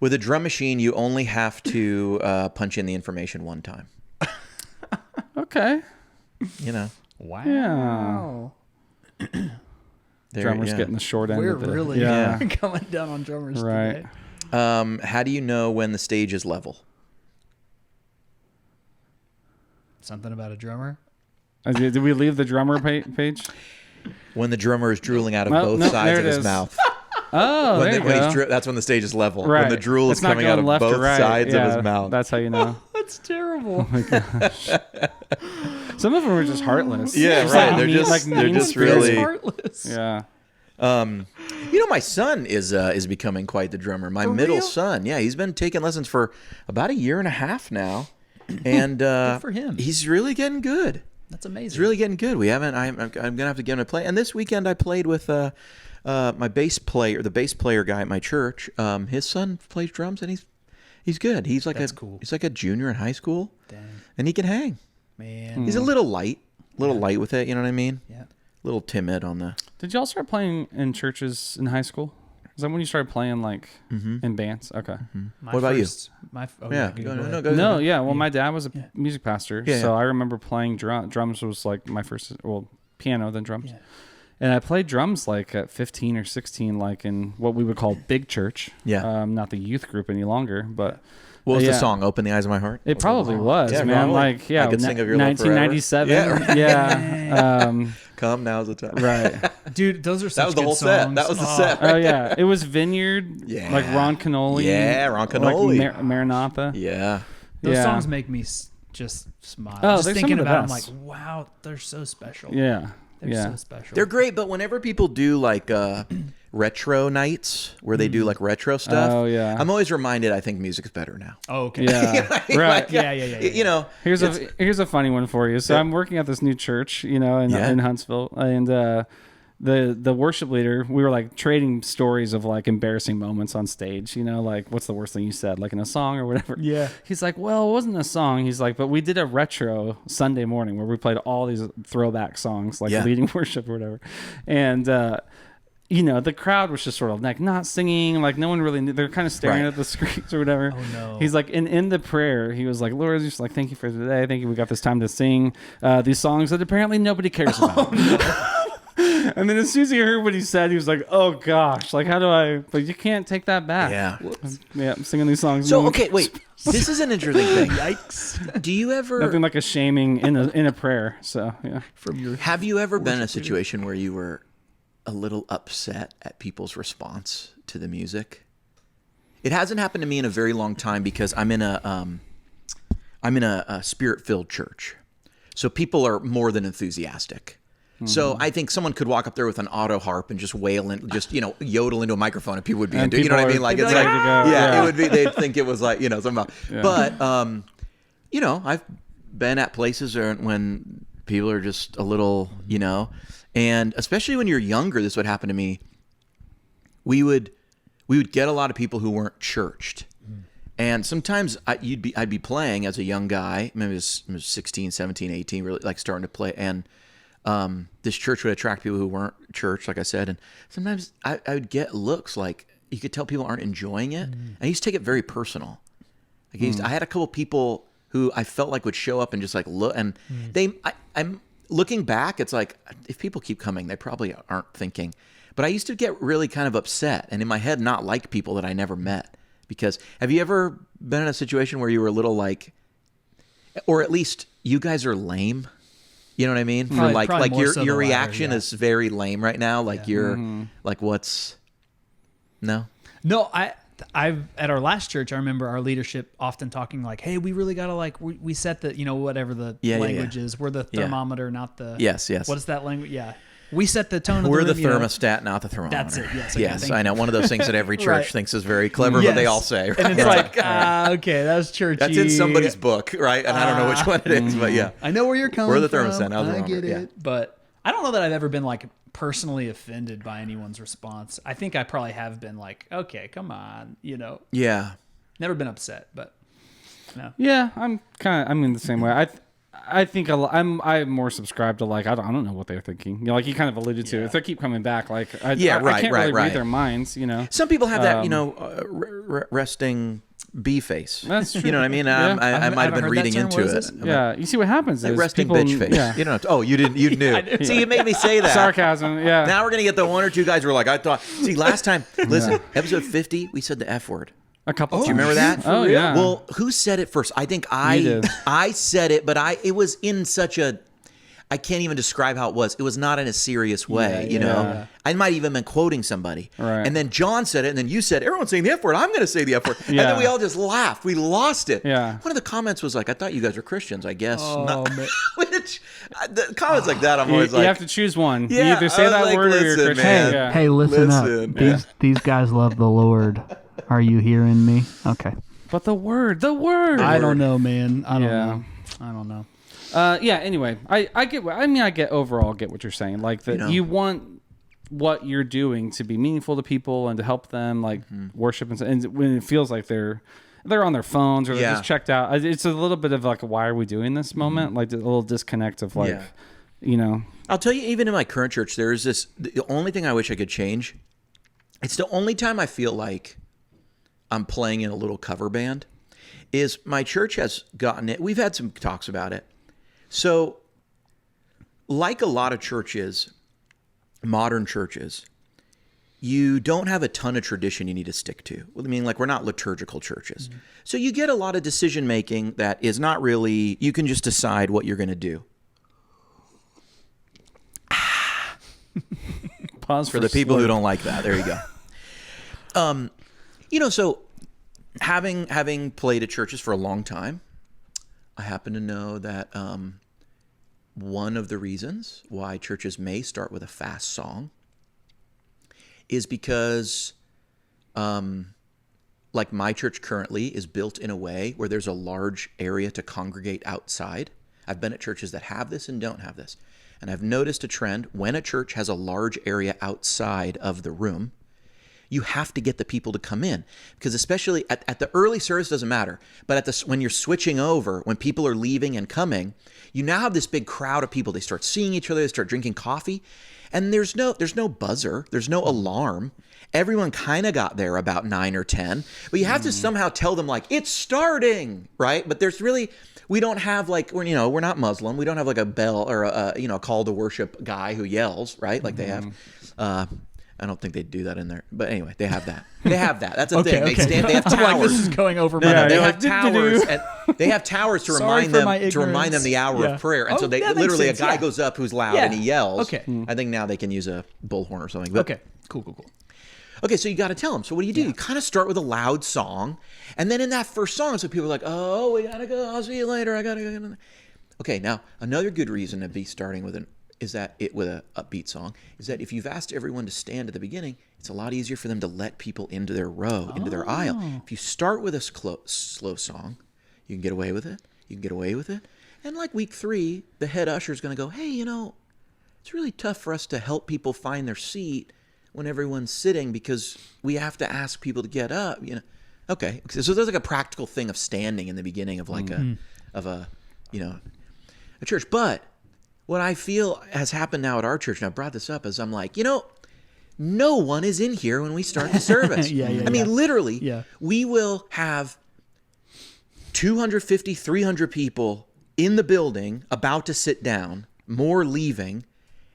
With a drum machine, you only have to punch in the information one time. okay. You know, Wow. there drummers getting the short end. We're of the, really coming down on drummers today. How do you know when the stage is level? Something about a drummer? Did we leave the drummer page? When the drummer is drooling out of both sides of his mouth. Oh, there you go. That's when the stage is level. Right. When the drool is coming out of both sides of his mouth. That's how you know. That's terrible. Oh my gosh. Some of them are just heartless. Yeah, just right. Like They're just really heartless. Yeah. My son is becoming quite the drummer. My middle son, he's been taking lessons for about 1.5 years now, and good for him. He's really getting good. That's amazing. He's really getting good. I'm gonna have to get him to play. And this weekend I played with my bass player, the bass player guy at my church. His son plays drums, and he's good. He's like cool. He's like a junior in high school. Dang. And he can hang. Man. He's a little light with it. You know what I mean? Yeah. A little timid on the. Did y'all start playing in churches in high school? Is that when you started playing in bands? Okay. What about you? No, yeah. Well, my dad was a music pastor, so I remember playing drums was like my first, piano, then drums. Yeah. And I played drums like at 15 or 16, like in what we would call big church. Yeah. Not the youth group any longer, but. What was the song? Open the Eyes of My Heart? It probably was, man. Probably. Like, I could sing of your love forever. 1997. Yeah. Come, now's the time. Right. Dude, those are such that was the whole songs. set. That was the set. Oh, yeah. It was Vineyard. Yeah. Like Ron Canoli. Yeah, Ron Canoli. Like Maranatha. Yeah. Those songs make me just smile. Oh, just thinking about it, I'm like, wow, they're so special. Yeah. They're so special. They're great, but whenever people do like retro nights where they do like retro stuff, I'm always reminded I think music's better now. Oh, okay. Yeah. Right. Like, Yeah. You know, here's a funny one for you. So I'm working at this new church, in Huntsville, and the worship leader, we were like trading stories of like embarrassing moments on stage, like what's the worst thing you said, like in a song or whatever. Yeah. He's like, well, it wasn't a song. He's like, but we did a retro Sunday morning where we played all these throwback songs, like leading worship or whatever. And, the crowd was just sort of like not singing, like no one really knew. They're kind of staring at the screens or whatever. Oh no. He's like, in the prayer, he was like, Lord, just like, thank you for today. Thank you. We got this time to sing these songs that apparently nobody cares about. And then as soon as he heard what he said, he was like, oh gosh, like how do I, but you can't take that back. Yeah. Yeah, I'm singing these songs. So, okay, wait. This is an interesting thing. Yikes. Do you ever... Nothing like a shaming in a prayer. So, yeah. Have you ever been in a situation where you were a little upset at people's response to the music? It hasn't happened to me in a very long time because I'm in a spirit-filled church. So people are more than enthusiastic. So I think someone could walk up there with an auto harp and just wail and just yodel into a microphone, and people would be into it. You know what I mean? Like it's like it would be. They'd think it was like something. Yeah. But I've been at places when people are just a little and especially when you're younger, this would happen to me. We would get a lot of people who weren't churched. And sometimes I'd be playing as a young guy, maybe I was 16, 17, 18, really like starting to play, and this church would attract people who weren't church, like I said, and sometimes I would get looks like you could tell people aren't enjoying it, and I used to take it very personal. Like I had a couple people who I felt like would show up and just like look, and I'm looking back, it's like if people keep coming, they probably aren't thinking. But I used to get really kind of upset, and in my head, not like people that I never met. Because have you ever been in a situation where you were a little like, or at least you guys are lame? You know what I mean? Probably Your reaction is very lame right now. Like you're like, what's no? I've at our last church, I remember our leadership often talking like, hey, we really got to we set the, whatever the language is. We're the thermometer, not the, yes. What is that language? Yeah. We set the tone of the room. We're the thermostat, not the thermometer. That's it. Yes. Yes, I know. One of those things that every church thinks is very clever, but they all say. Right? And it's like, okay, that's churchy. That's in somebody's book, right? And I don't know which one it is, but yeah. I know where you're coming from. We're the thermostat, not the thermometer. I get it. But I don't know that I've ever been like personally offended by anyone's response. I think I probably have been like, okay, come on, Yeah. Never been upset, but no. Yeah, I'm in the same way. I think I'm more subscribed to like I don't know what they're thinking. You know, like you kind of alluded to. If they keep coming back, like I can't really read their minds. You know, some people have that resting B face. That's true. You know what I mean? I might have been reading into it. Yeah, you see what happens is resting people, bitch face. Yeah. You don't. Oh, you didn't. You knew. See, you made me say that. Sarcasm. Yeah. Now we're gonna get the one or two guys who are like, I thought. See, last time, listen, episode 50, we said the F word. A couple. Do you remember that? Oh yeah. Well, who said it first? I think I said it, but it was in such a. I can't even describe how it was. It was not in a serious way, you know. I might even been quoting somebody. Right. And then John said it, and then you said, everyone's saying the F word. I'm going to say the F word. And then we all just laughed. We lost it. Yeah. One of the comments was like, I thought you guys were Christians, I guess. Oh, man. Which, the comments like that, I'm always you like. have to choose one. Yeah, you either say that word or you're listen, Christian. man. Yeah. Hey, listen up. These guys love the Lord. Are you hearing me? Okay. But the word. I don't know, man. I don't know. Anyway, I get what you're saying. Like that you want what you're doing to be meaningful to people and to help them like worship and when it feels like they're on their phones or they're just checked out. It's a little bit of like, why are we doing this moment? Like a little disconnect of like, you know. I'll tell you, even in my current church, there's this, the only thing I wish I could change. It's the only time I feel like I'm playing in a little cover band is my church has gotten it. We've had some talks about it. So, like a lot of churches, modern churches, you don't have a ton of tradition you need to stick to. I mean, like we're not liturgical churches. Mm-hmm. So you get a lot of decision making that is not really, you can just decide what you're going to do. Pause for the people who don't like that. There you go. So having played at churches for a long time, I happen to know that one of the reasons why churches may start with a fast song is because, like my church currently is built in a way where there's a large area to congregate outside. I've been at churches that have this and don't have this. And I've noticed a trend when a church has a large area outside of the room, you have to get the people to come in because especially at the early service doesn't matter, but when you're switching over, when people are leaving and coming, you now have this big crowd of people. They start seeing each other, they start drinking coffee, and there's no buzzer, there's no alarm. Everyone kind of got there about 9 or 10, but you have to somehow tell them like it's starting, right? But we don't have like, we're not Muslim. We don't have like a bell or a call to worship guy who yells, right? Like they have. I don't think they'd do that in there. But anyway, they have that. That's a thing. They have towers. Like, this is going over my head. They have towers. And they have towers to remind them the hour of prayer. And so they literally, a guy goes up who's loud and he yells. Okay. I think now they can use a bullhorn or something. But, okay. Cool. Okay, so you got to tell them. So what do? You kind of start with a loud song. And then in that first song, so people are like, oh, we got to go. I'll see you later. I got to go. Okay, now another good reason to be starting with an upbeat song is that if you've asked everyone to stand at the beginning, it's a lot easier for them to let people into their row, into their aisle. If you start with a slow song, you can get away with it. And like week 3, the head usher is going to go, hey, it's really tough for us to help people find their seat when everyone's sitting because we have to ask people to get up. Okay, so there's like a practical thing of standing in the beginning of like a church, but what I feel has happened now at our church, and I brought this up, is I'm like, no one is in here when we start the service. I mean, literally, we will have 250, 300 people in the building about to sit down, more leaving,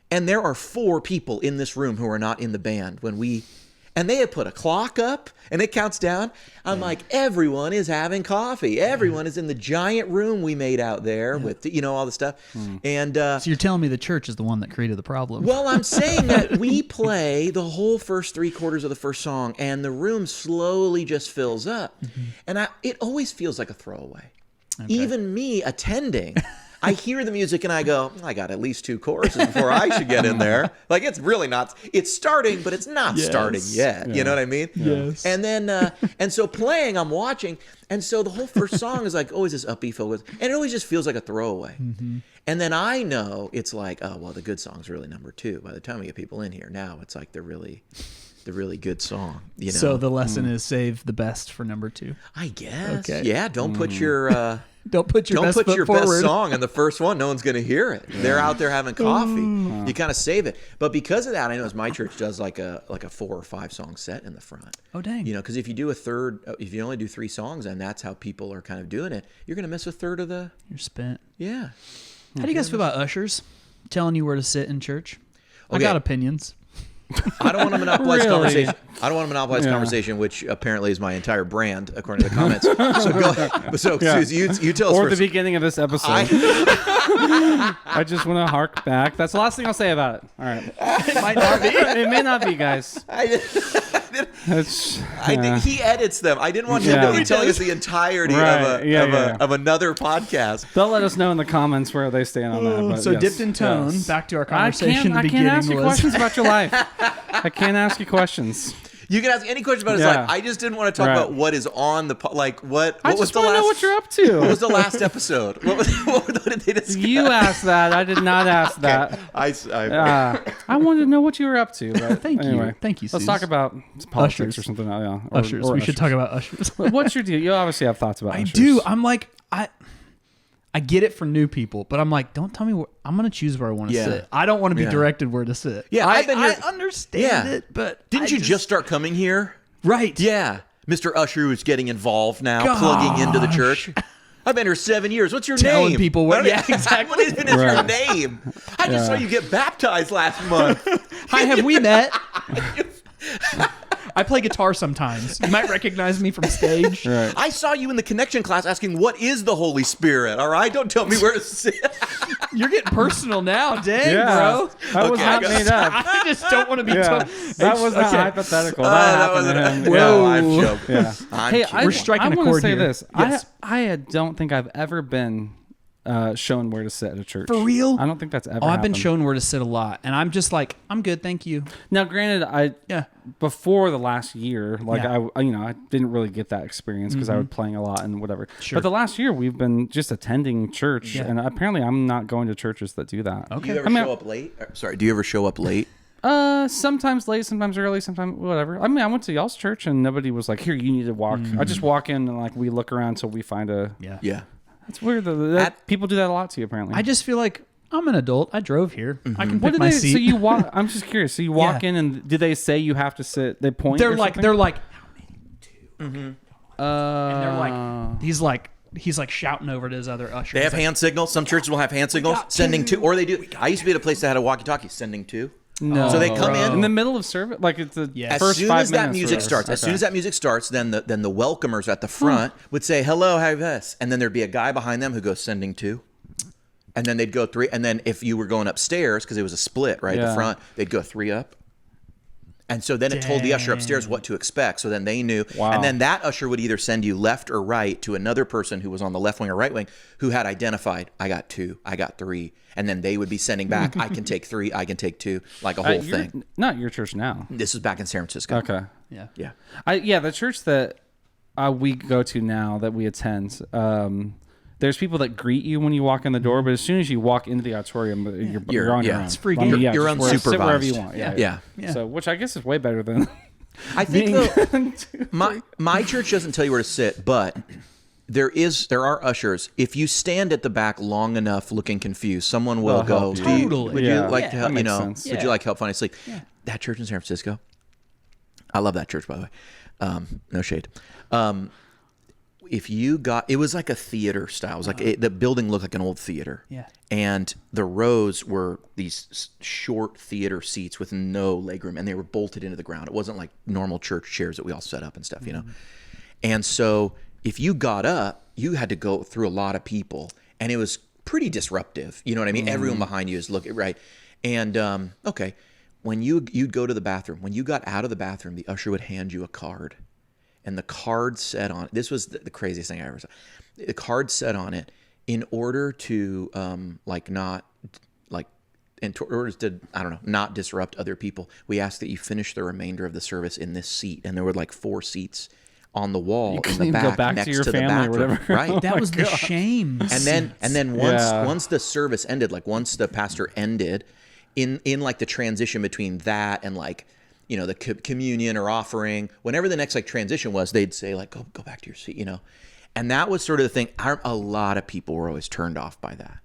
and there are 4 people in this room who are not in the band and they have put a clock up and it counts down. I'm like, everyone is having coffee. Everyone is in the giant room we made out there with, all the stuff. And so you're telling me the church is the one that created the problem? Well, I'm saying that we play the whole first 3 quarters of the first song and the room slowly just fills up. And it always feels like a throwaway. Okay. Even me attending, I hear the music and I go, I got at least 2 choruses before I should get in there. Like it's really not, it's starting, but it's not starting yet. Yeah. You know what I mean? Yes. And then, and so playing, I'm watching. And so the whole first song is like always this upbeat focus. And it always just feels like a throwaway. And then I know it's like, oh, well, the good song's really number 2. By the time we get people in here, now it's like they're really, the really good song. You know. So the lesson is save the best for number 2. I guess. Okay. Yeah. Don't put your don't put your best foot best forward. song in the first one. No one's going to hear it. They're out there having coffee. You kind of save it. But because of that, I know as my church does like a 4 or 5 song set in the front. Oh dang! You know, because if you do a third, if you only do 3 songs, and that's how people are kind of doing it, you're going to miss a third of the. You're spent. Yeah. How do you guys feel about ushers telling you where to sit in church? I Okay. got opinions. I don't want to monopolize Really? conversation. I don't want to monopolize conversation, which apparently is my entire brand, according to the comments. So go ahead. So, Suze, you tell us Or first. the beginning of this episode. I just want to hark back. That's the last thing I'll say about it. All right. It might not be. It may not be, guys. He edits them. I didn't want him Yeah. to be telling us the entirety Right. of another podcast. They'll let us know in the comments where they stand on that. But So yes, dipped in tone. yes. Back to our I conversation. can't, at the I can't ask you beginning was questions about your life. I can't ask you questions. You can ask any question about his Yeah. life. I just didn't want to talk Right. about what is on the what I was just the want to last know what you're up what was to. the last episode? What did they discuss? You asked that. I did not ask that. I wanted to know what you were up to. But Thank you. anyway, Thank you, Let's Suze. talk about politics Ushers. or something. Yeah. Or, Ushers. or We should talk about ushers. What's your deal? You obviously have thoughts about I ushers. do. I'm like, I get it for new people, but I'm like, don't tell me where I'm going to choose where I want to Yeah. sit. I don't want to be Yeah. directed where to sit. Yeah, I I've been here- understand Yeah. it, but Didn't you just start coming here? right? Yeah. Mr. Usher is getting involved now, plugging into the church. I've been here 7 years. What's your Telling name? people what- yeah, exactly. What even is your Right. name? I just saw you get baptized last month. Hi, have we met? I play guitar sometimes. You might recognize me from stage. Right. I saw you in the connection class asking, what is the Holy Spirit? All right? Don't tell me where to sit. You're getting personal now. Dang, Yeah. bro. That was Okay, not I got- made up. I just don't want to be Yeah. told. That was not Okay. hypothetical. that That happened to wasn't- him. No, Whoa. I'm joking. Yeah. I'm Hey, kidding. We're striking I a want to chord say here. this. Yes. I don't think I've ever been shown where to sit at a church. For real? I don't think that's ever Oh, I've been happened. shown where to sit a lot, and I'm just like, I'm good, thank you. Now, granted, Yeah. before the last year, like Yeah. I didn't really get that experience because I was playing a lot and whatever. Sure. But the last year, we've been just attending church, Yeah. and apparently, I'm not going to churches that do that. Do you ever I mean, show up late? Sorry, do you ever show up late? Sometimes late, sometimes early, sometimes whatever. I mean, I went to y'all's church and nobody was like, "Here, you need to walk." I just walk in and like we look around until we find a. Yeah. Yeah. It's weird people do that a lot to you. Apparently, I just feel like I'm an adult. I drove here. I can What pick do my they? seat. So you walk. I'm just curious. So you walk Yeah. in and do they say you have to sit? They point. they're or like, something? they're like, and they're like, he's like shouting over to his other ushers. They have He's like, hand signals. Some churches will have hand signals, sending to, or they do. I used to be at a place that had a walkie-talkie, sending to. No. So they come in. in the middle of service, like it's the Yeah. As first soon 5 as that minutes or music whatever. starts, as Okay. soon as that music starts, then the welcomers at the front would say, "Hello, have this," and then there'd be a guy behind them who goes sending to, and then they'd go 3, and then if you were going upstairs because it was a split, right, the Yeah. front, they'd go 3 up. And so then it told the usher upstairs what to expect. So then they knew. Wow. And then that usher would either send you left or right to another person who was on the left wing or right wing who had identified, I got 2, I got 3. And then they would be sending back, I can take 3, I can take 2, like a whole You're- thing. Not your church now. This is back in San Francisco. Okay. yeah. Yeah. The church that we go to now that we attend, there's people that greet you when you walk in the door, but as soon as you walk into the auditorium, you're on your own. It's free I mean, game. You're just sit wherever you unsupervised. want. Yeah. Yeah. Yeah. So, which I guess is way better than I think being though, my church doesn't tell you where to sit, but there are ushers. If you stand at the back long enough, looking confused, someone will They'll go. help you. Totally. Would Yeah. you like Yeah. to help? That You makes know, sense. would you like help finding sleep? That church in San Francisco. I love that church, by the way. No shade. If you got, it was like a theater style. It was like the building looked like an old theater. Yeah. And the rows were these short theater seats with no legroom, and they were bolted into the ground. It wasn't like normal church chairs that we all set up and stuff, you know. And so if you got up, you had to go through a lot of people, and it was pretty disruptive. You know what I mean? Everyone behind you is looking right. And okay, when you'd go to the bathroom, when you got out of the bathroom, the usher would hand you a card. And the card said on it, this was the craziest thing I ever saw. The card said on it, in order to not disrupt other people, we ask that you finish the remainder of the service in this seat. And there were like 4 seats on the wall in couldn't the even go back, back to next your to the family or bathroom. whatever. Right. That was the shame. And then once the service ended, like once the pastor ended, in like the transition between that and like the communion or offering, whenever the next like transition was, they'd say like, go back to your seat, and that was sort of the thing. A lot of people were always turned off by that.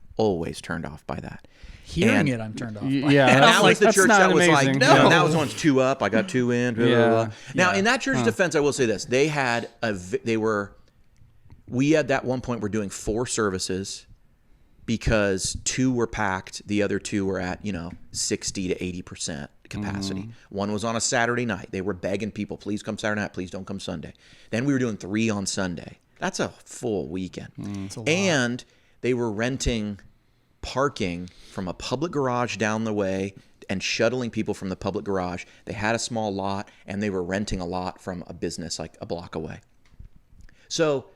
Hearing it, I'm turned off. Yeah, and that was the church that was like, amazing. no, that was one's 2 up. I got 2 in. Blah, blah, blah. Now, in that church's defense, I will say this: we had that one point we're doing 4 services because 2 were packed, the other 2 were at 60 to 80% capacity. One was on a Saturday night. They were begging people, please come Saturday night, please don't come Sunday. Then we were doing 3 on Sunday. That's a full weekend. And they were renting parking from a public garage down the way and shuttling people from the public garage. They had a small lot, and they were renting a lot from a business like a block away. So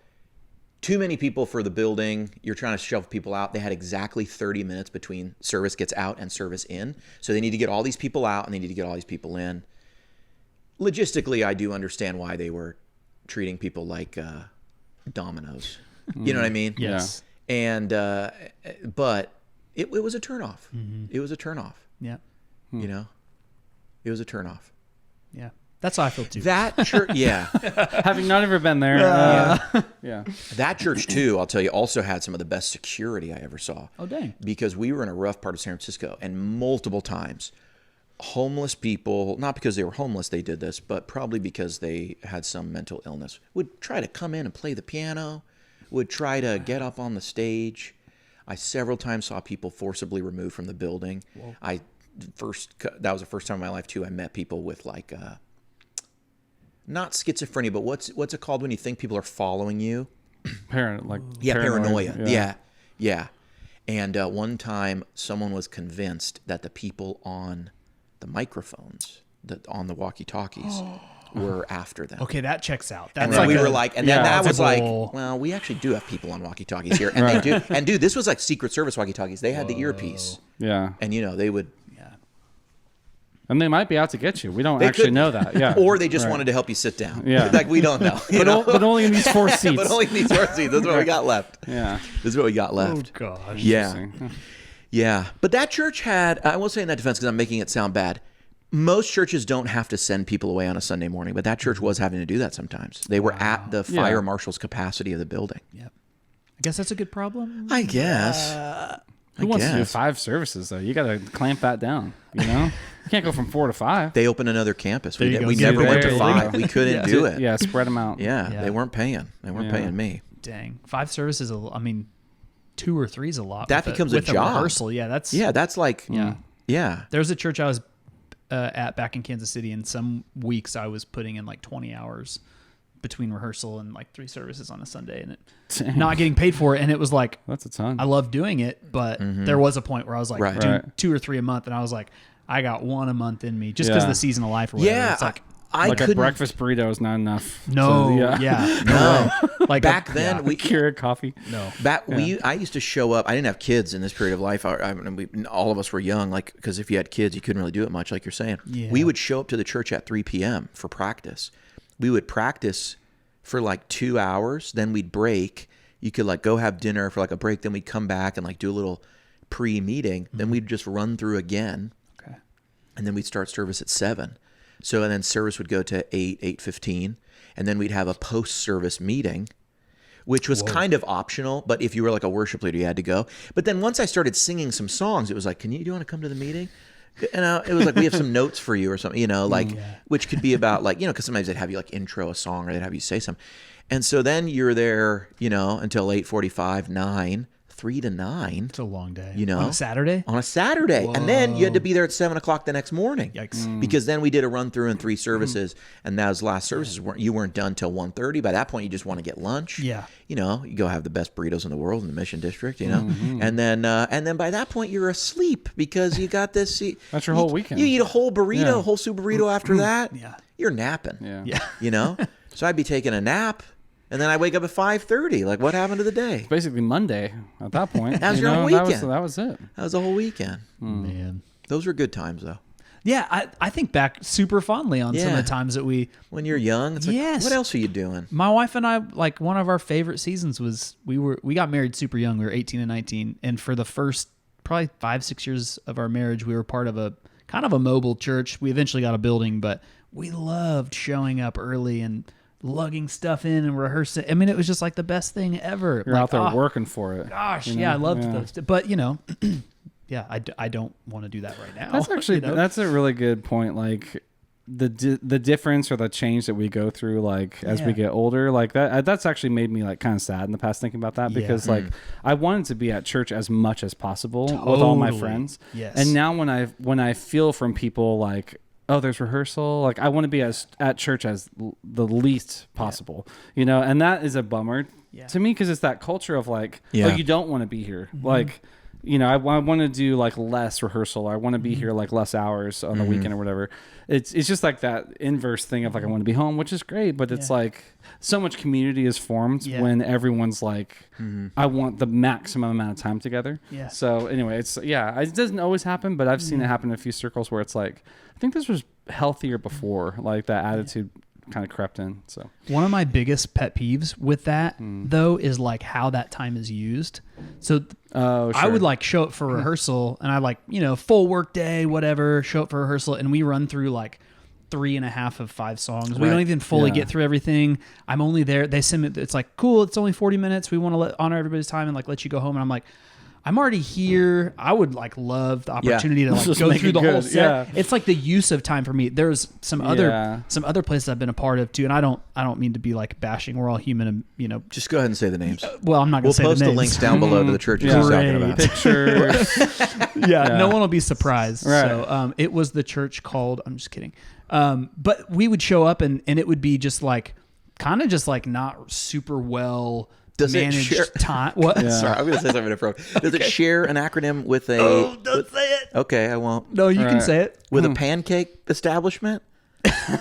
too many people for the building. You're trying to shove people out. They had exactly 30 minutes between service gets out and service in. So they need to get all these people out, and they need to get all these people in. Logistically, I do understand why they were treating people like dominoes. You know what I mean? Yes. And but it was a turnoff. It was a turnoff. Yeah. It was a turnoff. Yeah. That's how I feel too. That church, yeah. Having not ever been there. Yeah. That church too, I'll tell you, also had some of the best security I ever saw. Oh, dang. Because we were in a rough part of San Francisco, and multiple times, homeless people, not because they were homeless they did this, but probably because they had some mental illness, would try to come in and play the piano, would try to get up on the stage. I several times saw people forcibly removed from the building. That was the first time in my life too I met people with like not schizophrenia, but what's it called when you think people are following you? Paranoia. Yeah. And one time someone was convinced that the people on the microphones, on the walkie-talkies, were after them. Okay, that checks out. That's And then like we were like, and then that was like, typical- well, we actually do have people on walkie-talkies here, and they do. And dude, this was like Secret Service walkie-talkies. They had the earpiece, Yeah. and they would. And they might be out to get you. We don't actually know that. Yeah. Or they just wanted to help you sit down. Yeah. Like we don't know. But only in these 4 seats. But only in these 4 seats. That's what we got left. Yeah. This is what we got left. Oh gosh. Yeah. Yeah. But that church had, I will say in that defense because I'm making it sound bad, most churches don't have to send people away on a Sunday morning, but that church was having to do that sometimes. They were at the fire marshal's capacity of the building. Yep. I guess that's a good problem. I guess. Who wants to do 5 services, though? You got to clamp that down, You can't go from 4 to 5. They opened another campus. We go. never went to There you 5. go. We couldn't do it. Yeah, spread them out. Yeah, they weren't paying. They weren't paying me. Dang. 5 services, 2 or 3 is a lot. That becomes a job. Rehearsal. Yeah, that's like, yeah. There's a church I was at back in Kansas City, and some weeks I was putting in like 20 hours between rehearsal and like 3 services on a Sunday, and not getting paid for it. And it was like, that's a ton. I love doing it, but there was a point where I was like, dude, 2 or 3 a month, and I was like, I got 1 a month in me just because of the season of life or whatever. Yeah, it's like a breakfast burrito is not enough. No, no. Like back then, we Keurig coffee. No, I used to show up. I didn't have kids in this period of life. All of us were young, like because if you had kids, you couldn't really do it much, like you're saying. Yeah. We would show up to the church at 3 p.m. for practice. We would practice for like 2 hours, then we'd break. You could like go have dinner for like a break, then we'd come back and like do a little pre-meeting. Then we'd just run through again. Okay. And then we'd start service at 7. So, and then service would go to 8:15, and then we'd have a post-service meeting, which was kind of optional, but if you were like a worship leader, you had to go. But then once I started singing some songs, it was like, do you want to come to the meeting? And it was like, we have some notes for you or something, which could be about like, because sometimes they'd have you like intro a song or they'd have you say something. And so then you're there, until 8:45, 9, 3 to 9. It's a long day. On a Saturday? On a Saturday. Whoa. And then you had to be there at 7 o'clock the next morning. Yikes. Because then we did a run through in 3 services, and those last services you weren't done till 1:30. By that point, you just want to get lunch. Yeah. You go have the best burritos in the world in the Mission District, and then by that point you're asleep because you got this. That's your whole weekend. You eat a whole burrito, a whole super burrito after that. Yeah. You're napping. Yeah. So I'd be taking a nap. And then I wake up at 5:30. Like, what happened to the day? It's basically Monday at that point. That was your whole weekend. That was it. That was the whole weekend. Man. Those were good times, though. Yeah, I think back super fondly on some of the times that when you're young, it's like, what else are you doing? My wife and I, like, one of our favorite seasons was we got married super young. We were 18 and 19. And for the first probably 5-6 years of our marriage, we were part of a kind of a mobile church. We eventually got a building, but we loved showing up early and lugging stuff in and rehearsing. I mean, it was just like the best thing ever. You're out there working for it. Gosh, I loved those. But yeah, I don't want to do that right now. That's actually that's a really good point. Like the difference or the change that we go through, like as we get older, like that's actually made me like kind of sad in the past thinking about that, because like I wanted to be at church as much as possible with all my friends. Yes. And now when I feel from people like, oh, there's rehearsal, like I want to be at church as the least possible, and that is a bummer to me, because it's that culture of like, oh, you don't want to be here. Like, I want to do like less rehearsal. I want to be here like less hours on the weekend or whatever. It's just like that inverse thing of like, I want to be home, which is great, but it's like so much community is formed when everyone's like, I want the maximum amount of time together. Yeah. So anyway, it doesn't always happen, but I've seen it happen in a few circles where it's like, I think this was healthier before, like that attitude kind of crept in. So one of my biggest pet peeves with that though is like how that time is used. So I would like show up for rehearsal, and I like, full work day, whatever, show up for rehearsal, and we run through like 3.5 of 5 songs. We don't even fully get through everything. I'm only there. They send me, it's like, cool, it's only 40 minutes. We want to honor everybody's time and like let you go home. And I'm like, I'm already here. I would like love the opportunity to like go through the whole set. Yeah. It's like the use of time for me. There's some other places I've been a part of too, and I don't mean to be like bashing. We're all human, and just go ahead and say the names. Well, I'm not going to say the names. We'll post the links down below to the churches he's talking about. Pictures. No one will be surprised. Right. So it was the church called. I'm just kidding. But we would show up and it would be just like kind of just like not super well. Does it share time? What? Yeah. Sorry, I'm going to say something different. Does it share an acronym with a? Oh, don't say it. Okay, I won't. No, you can say it. With a pancake establishment?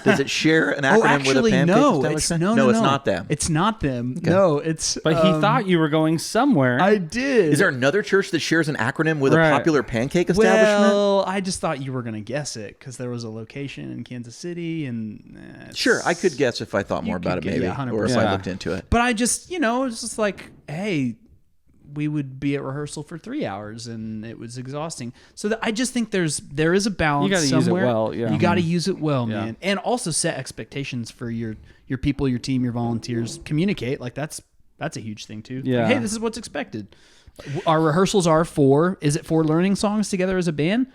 Does it share an acronym with a pancake establishment? No, it's not them. It's not them. Okay. No, it's. But he thought you were going somewhere. I did. Is there another church that shares an acronym with a popular pancake establishment? Well, I just thought you were going to guess it because there was a location in Kansas City, and sure, I could guess if I thought more about it, maybe, or if I looked into it. But I just, it's just like, hey. We would be at rehearsal for 3 hours, and it was exhausting. So I just think there is a balance. You got to use it well. Yeah. You got to use it well, man, and also set expectations for your people, your team, your volunteers. Communicate, like that's a huge thing too. Yeah. Like, hey, this is what's expected. Our rehearsals are is it for learning songs together as a band?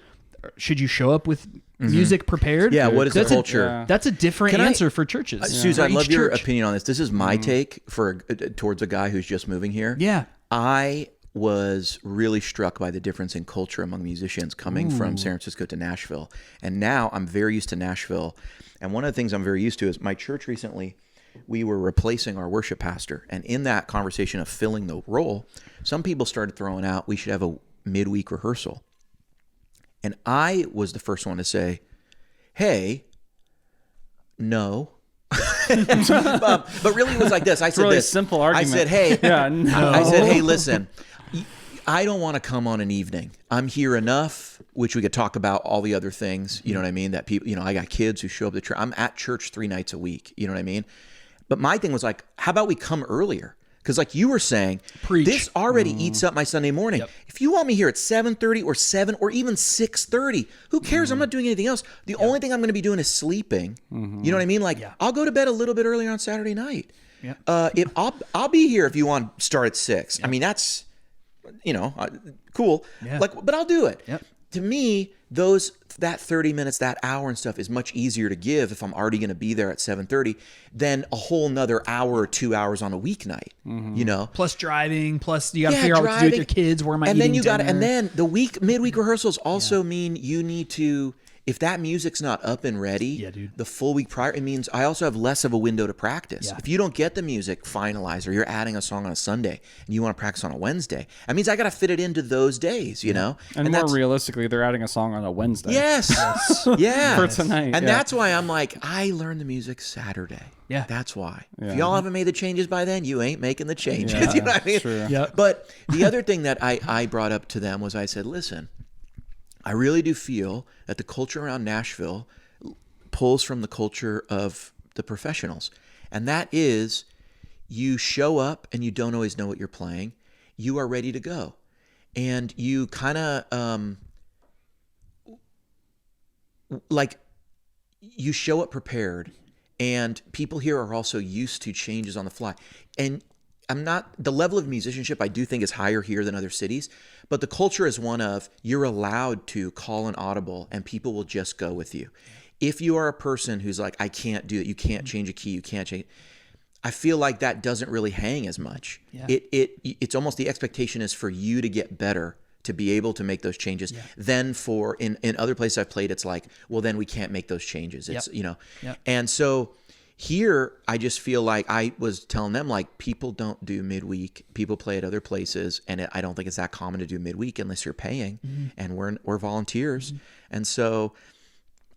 Should you show up with music prepared? Yeah. What is the culture? That's a different answer for churches. Suze, I'd love your opinion on this. This is my take towards a guy who's just moving here. Yeah. I was really struck by the difference in culture among musicians coming from San Francisco to Nashville. And now I'm very used to Nashville. And one of the things I'm very used to is my church recently, we were replacing our worship pastor. And in that conversation of filling the role, some people started throwing out, we should have a midweek rehearsal. And I was the first one to say, hey, no. But really it was like this. I said really this. Simple argument. I said, hey, no. I said, hey, listen, I don't want to come on an evening. I'm here enough, which we could talk about all the other things. You know what I mean? That people, I got kids who show up to church. I'm at church 3 nights a week. You know what I mean? But my thing was like, how about we come earlier? Because like you were saying, this already eats up my Sunday morning. Yep. If you want me here at 7:30 or 7 or even 6:30, who cares? I'm not doing anything else. The only thing I'm going to be doing is sleeping. You know what I mean? Like I'll go to bed a little bit earlier on Saturday night. If I'll be here if you want to start at 6. I mean, that's, cool. But I'll do it. To me, that 30 minutes, that hour and stuff is much easier to give if I'm already going to be there at 7:30 than a whole nother hour or 2 hours on a weeknight. Plus driving, plus you got to figure out what to do with your kids. Where am I eating dinner? And then the midweek rehearsals also mean you need to. If that music's not up and ready, the full week prior, it means I also have less of a window to practice. If you don't get the music finalized or you're adding a song on a Sunday and you want to practice on a Wednesday, that means I got to fit it into those days, And more realistically, they're adding a song on a Wednesday. Yes. Yeah. For tonight. And that's why I'm like, I learned the music Saturday. Yeah. That's why. Yeah. If y'all haven't made the changes by then, you ain't making the changes. Yeah, you know what I mean? True. Yep. But the other thing that I brought up to them was I said, listen, I really do feel that the culture around Nashville pulls from the culture of the professionals. And that is you show up and you don't always know what you're playing. You are ready to go. And you kind of, like you show up prepared, and people here are also used to changes on the fly. And the level of musicianship I do think is higher here than other cities, but the culture is one of you're allowed to call an audible and people will just go with you. If you are a person who's like, I can't do it, you can't change a key, you can't change, I feel like that doesn't really hang as much. Yeah. It's almost the expectation is for you to get better to be able to make those changes. Yeah. Then in other places I've played, it's like, well, then we can't make those changes. It's, and so here, I just feel like I was telling them, like, people don't do midweek. People play at other places, and I don't think it's that common to do midweek unless you're paying, and we're volunteers. And so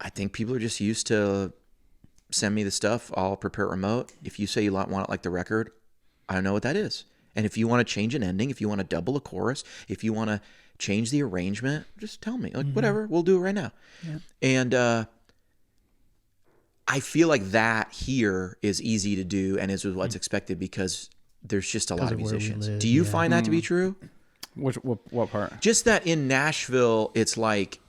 I think people are just used to send me the stuff. I'll prepare it remote. If you say you want it like the record, I don't know what that is. And if you want to change an ending, if you want to double a chorus, if you want to change the arrangement, just tell me. Like, whatever, we'll do it right now. Yeah. And I feel like that here is easy to do and is what's expected because there's just a lot of musicians. Do you find that to be true? What part? Just that in Nashville, it's like,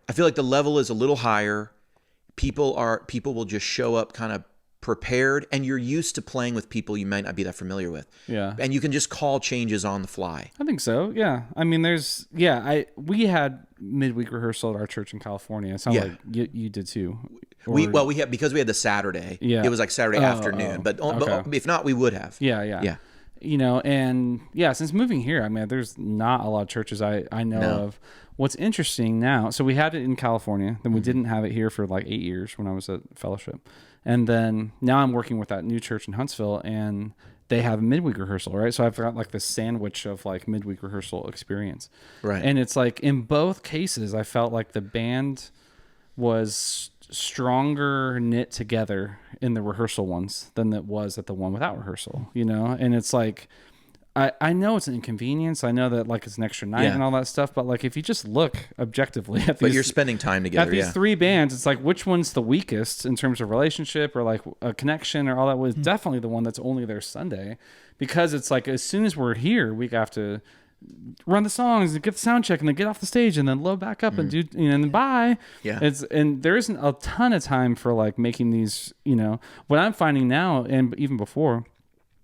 I feel like the level is a little higher. People will just show up kind of prepared, and you're used to playing with people you might not be that familiar with. Yeah. And you can just call changes on the fly. I think so. Yeah. I mean, we had midweek rehearsal at our church in California. It sounds like you did too. We had, because we had the Saturday. Yeah. It was like Saturday afternoon, but if not, we would have. Yeah. You know, and since moving here, I mean, there's not a lot of churches I know of. What's interesting now, so we had it in California, then we didn't have it here for like 8 years when I was at fellowship. And then now I'm working with that new church in Huntsville, and they have midweek rehearsal, right? So I've got like this sandwich of like midweek rehearsal experience. Right. And it's like in both cases, I felt like the band was stronger knit together in the rehearsal ones than it was at the one without rehearsal, you know? And it's like, I know it's an inconvenience. I know that like it's an extra night and all that stuff, but like if you just look objectively at these, but you're spending time together. At these three bands, it's like which one's the weakest in terms of relationship or like a connection or all that was definitely the one that's only there Sunday, because it's like as soon as we're here, we have to run the songs and get the sound check and then get off the stage and then load back up and do, and then bye. Yeah. And there isn't a ton of time for like making these, what I'm finding now and even before,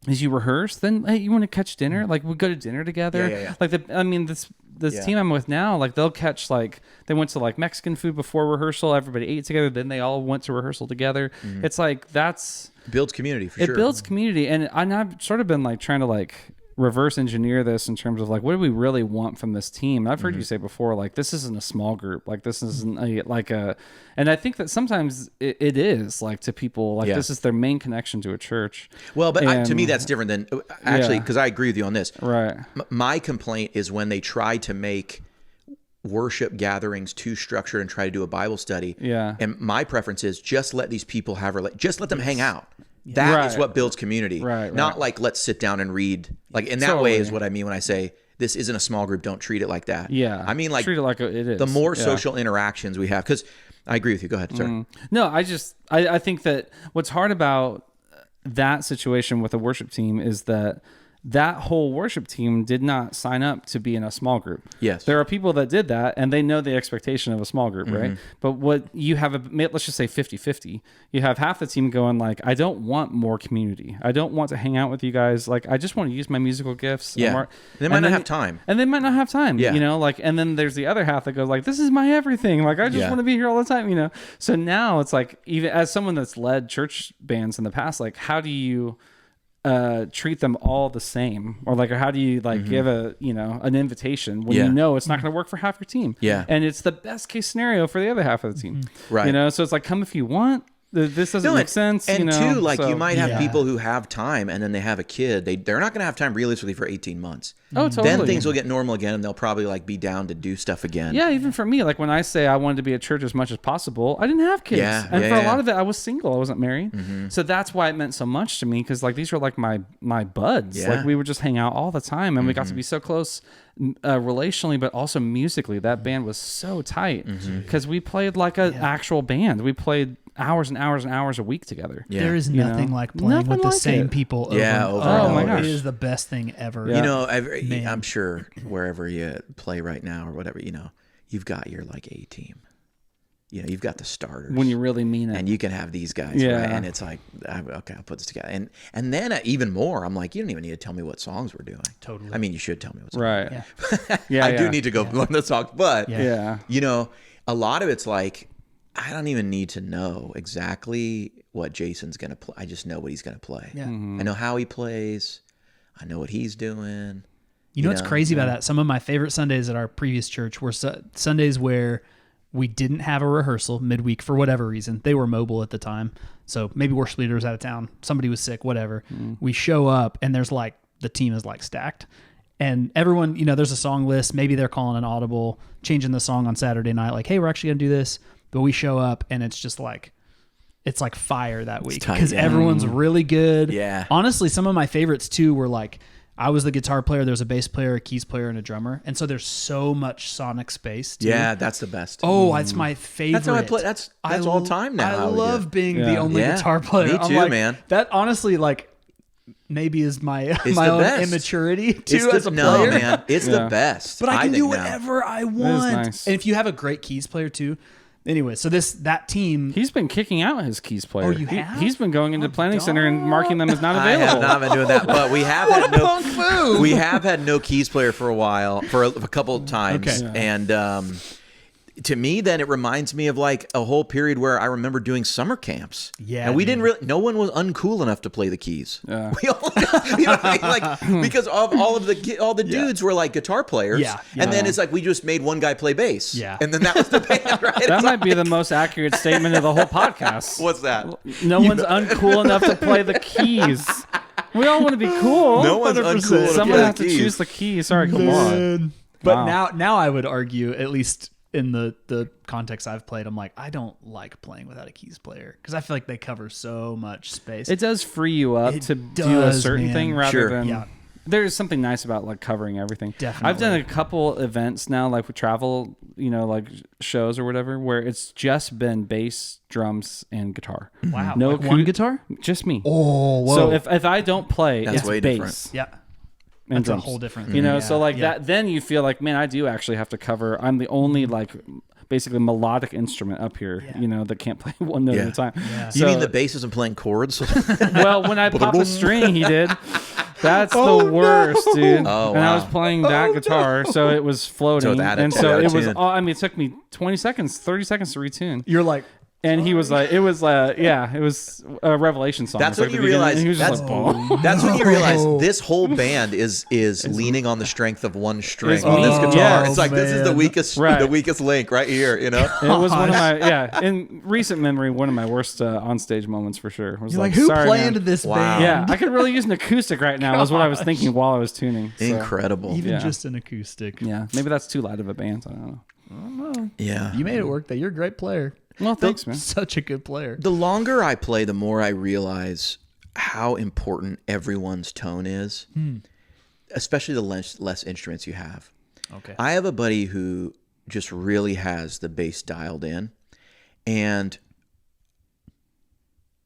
is you rehearse, then hey, you want to catch dinner? Like we go to dinner together. Yeah. Like this team I'm with now, like they'll catch like they went to like Mexican food before rehearsal. Everybody ate together. Then they all went to rehearsal together. It's like builds community for sure. It builds community, and I've sort of been like trying to like reverse engineer this in terms of like what do we really want from this team. I've heard you say before, like this isn't a small group, like this isn't and I think that sometimes it is like to people like this is their main connection to a church. Well, but to me that's different than actually, because I agree with you on this. Right. My complaint is when they try to make worship gatherings too structured and try to do a Bible study. Yeah. And my preference is just let these people just let them hang out. That is what builds community. Right. Not like let's sit down and read. Like in that way is what I mean when I say this isn't a small group. Don't treat it like that. Yeah. I mean like treat it like it is. The more social interactions we have, because I agree with you. Go ahead. Sorry. No, I think that what's hard about that situation with a worship team is that whole worship team did not sign up to be in a small group. Yes. There are people that did that and they know the expectation of a small group, right? But what you have, let's just say 50-50. You have half the team going like, I don't want more community. I don't want to hang out with you guys. Like, I just want to use my musical gifts. Yeah. They might not have time. And they might not have time, and then there's the other half that goes like, this is my everything. Like, I just want to be here all the time, So now it's like, even as someone that's led church bands in the past, like, how do you treat them all the same, or like how do you like give an invitation when it's not going to work for half your team, and it's the best case scenario for the other half of the team, right? So it's like, come if you want. This doesn't make sense. And too, like you might have people who have time and then they have a kid. They're not going to have time realistically for 18 months. Oh, totally. Then things will get normal again and they'll probably like be down to do stuff again. Yeah, even for me, like when I say I wanted to be at church as much as possible, I didn't have kids. And for a lot of it, I was single. I wasn't married. So that's why it meant so much to me, because like these were like my buds. Yeah. Like we would just hang out all the time and we got to be so close relationally, but also musically. That band was so tight because we played like an actual band. We played hours and hours and hours a week together. Yeah. There is nothing like playing with the same people over and over. Oh my gosh. It is the best thing ever. Yeah. I'm sure wherever you play right now or whatever, you've got your like A team. You know, you've got the starters. When you really mean it. And you can have these guys, right? And it's like, okay, I'll put this together. And then even more, I'm like, you don't even need to tell me what songs we're doing. Totally. I mean, you should tell me what songs. Right. Yeah. I do need to go learn the songs, but Yeah. you know, a lot of it's like, I don't even need to know exactly what Jason's going to play. I just know what he's going to play. Yeah. I know how he plays. I know what he's doing. You know what's crazy about that? Some of my favorite Sundays at our previous church were Sundays where we didn't have a rehearsal midweek for whatever reason. They were mobile at the time. So maybe worship leader was out of town. Somebody was sick, whatever. We show up and there's like, the team is like stacked. And everyone, you know, there's a song list. Maybe they're calling an audible, changing the song on Saturday night. Like, hey, we're actually going to do this. But we show up and it's just like, it's like fire that week because everyone's really good. Yeah. Honestly, some of my favorites too were like, I was the guitar player. There's a bass player, a keys player, and a drummer. And so there's so much sonic space too. Yeah, that's the best. Oh, that's my favorite. That's how I play. That's all time now. I love being the only guitar player. Me too, I'm like, man. That honestly, like, maybe is my It's my the own best. immaturity too It's as a no, player. man. It's the best. But I can think do now. whatever I want. nice. And if you have a great keys player too. Anyway, so that team. He's been kicking out his keys player. Oh, you have? He's been going into planning center and marking them as not I available. have not been doing that, but we have had no keys player for a while, for a couple of times, Okay. and to me, then it reminds me of like a whole period where I remember doing summer camps. Yeah, and we dude. didn't really. No one was uncool enough to play the keys. Yeah. We all, you know what I mean? Like because of all the dudes were like guitar players. Yeah. and then it's like we just made one guy play bass. Yeah. and then that was the band. Right? That might be the most accurate statement of the whole podcast. What's that? No one's uncool enough to play the keys. We all want to be cool. No one's 100%. uncool enough to Someone play has the to keys. choose the key. Sorry, come on. But Wow. now I would argue, at least in the context I've played, I'm like, I don't like playing without a keys player because I feel like they cover so much space. It does free you up It to do a does, certain man. thing rather Sure. than. Yeah. There's something nice about like covering everything. Definitely. I've done a couple events now, like with travel, like shows or whatever, where it's just been bass, drums, and guitar. Wow. No Like one guitar? just me. Oh, whoa. So if I don't play, That's it's way bass. different. yeah. And That's drums. a whole different You thing. know, Yeah, so like yeah. that, then you feel like, man, I do actually have to cover. I'm the only like basically melodic instrument up here, that can't play one note at a time. Yeah. You mean the bass isn't playing chords? Well, when I pop a string, he did. That's the worst, dude. Oh, and I wow. was playing that guitar, so it was floating. So and so it was out-of-tune. all, it took me 20 seconds, 30 seconds to retune. You're like, And he was like, it was a Revelation song. That's It's when like you the beginning, realize and he was just that's, like, boom. that's when you realize this whole band is leaning on the strength of one string on this guitar. yeah. It's like this is the man. weakest Right. the weakest link right here, you know? It was one of my in recent memory, one of my worst onstage moments for sure. Was you're like, who sorry, planned man. this Wow. band? Yeah, I could really use an acoustic right now. Was what I was thinking while I was tuning. So, Incredible. Even Yeah. just an acoustic. yeah, maybe that's too loud of a band. I don't know. Yeah. You made it work. That you're a great player. Well, thanks, man. Such a good player. The longer I play, the more I realize how important everyone's tone is, especially the less instruments you have. Okay. I have a buddy who just really has the bass dialed in, and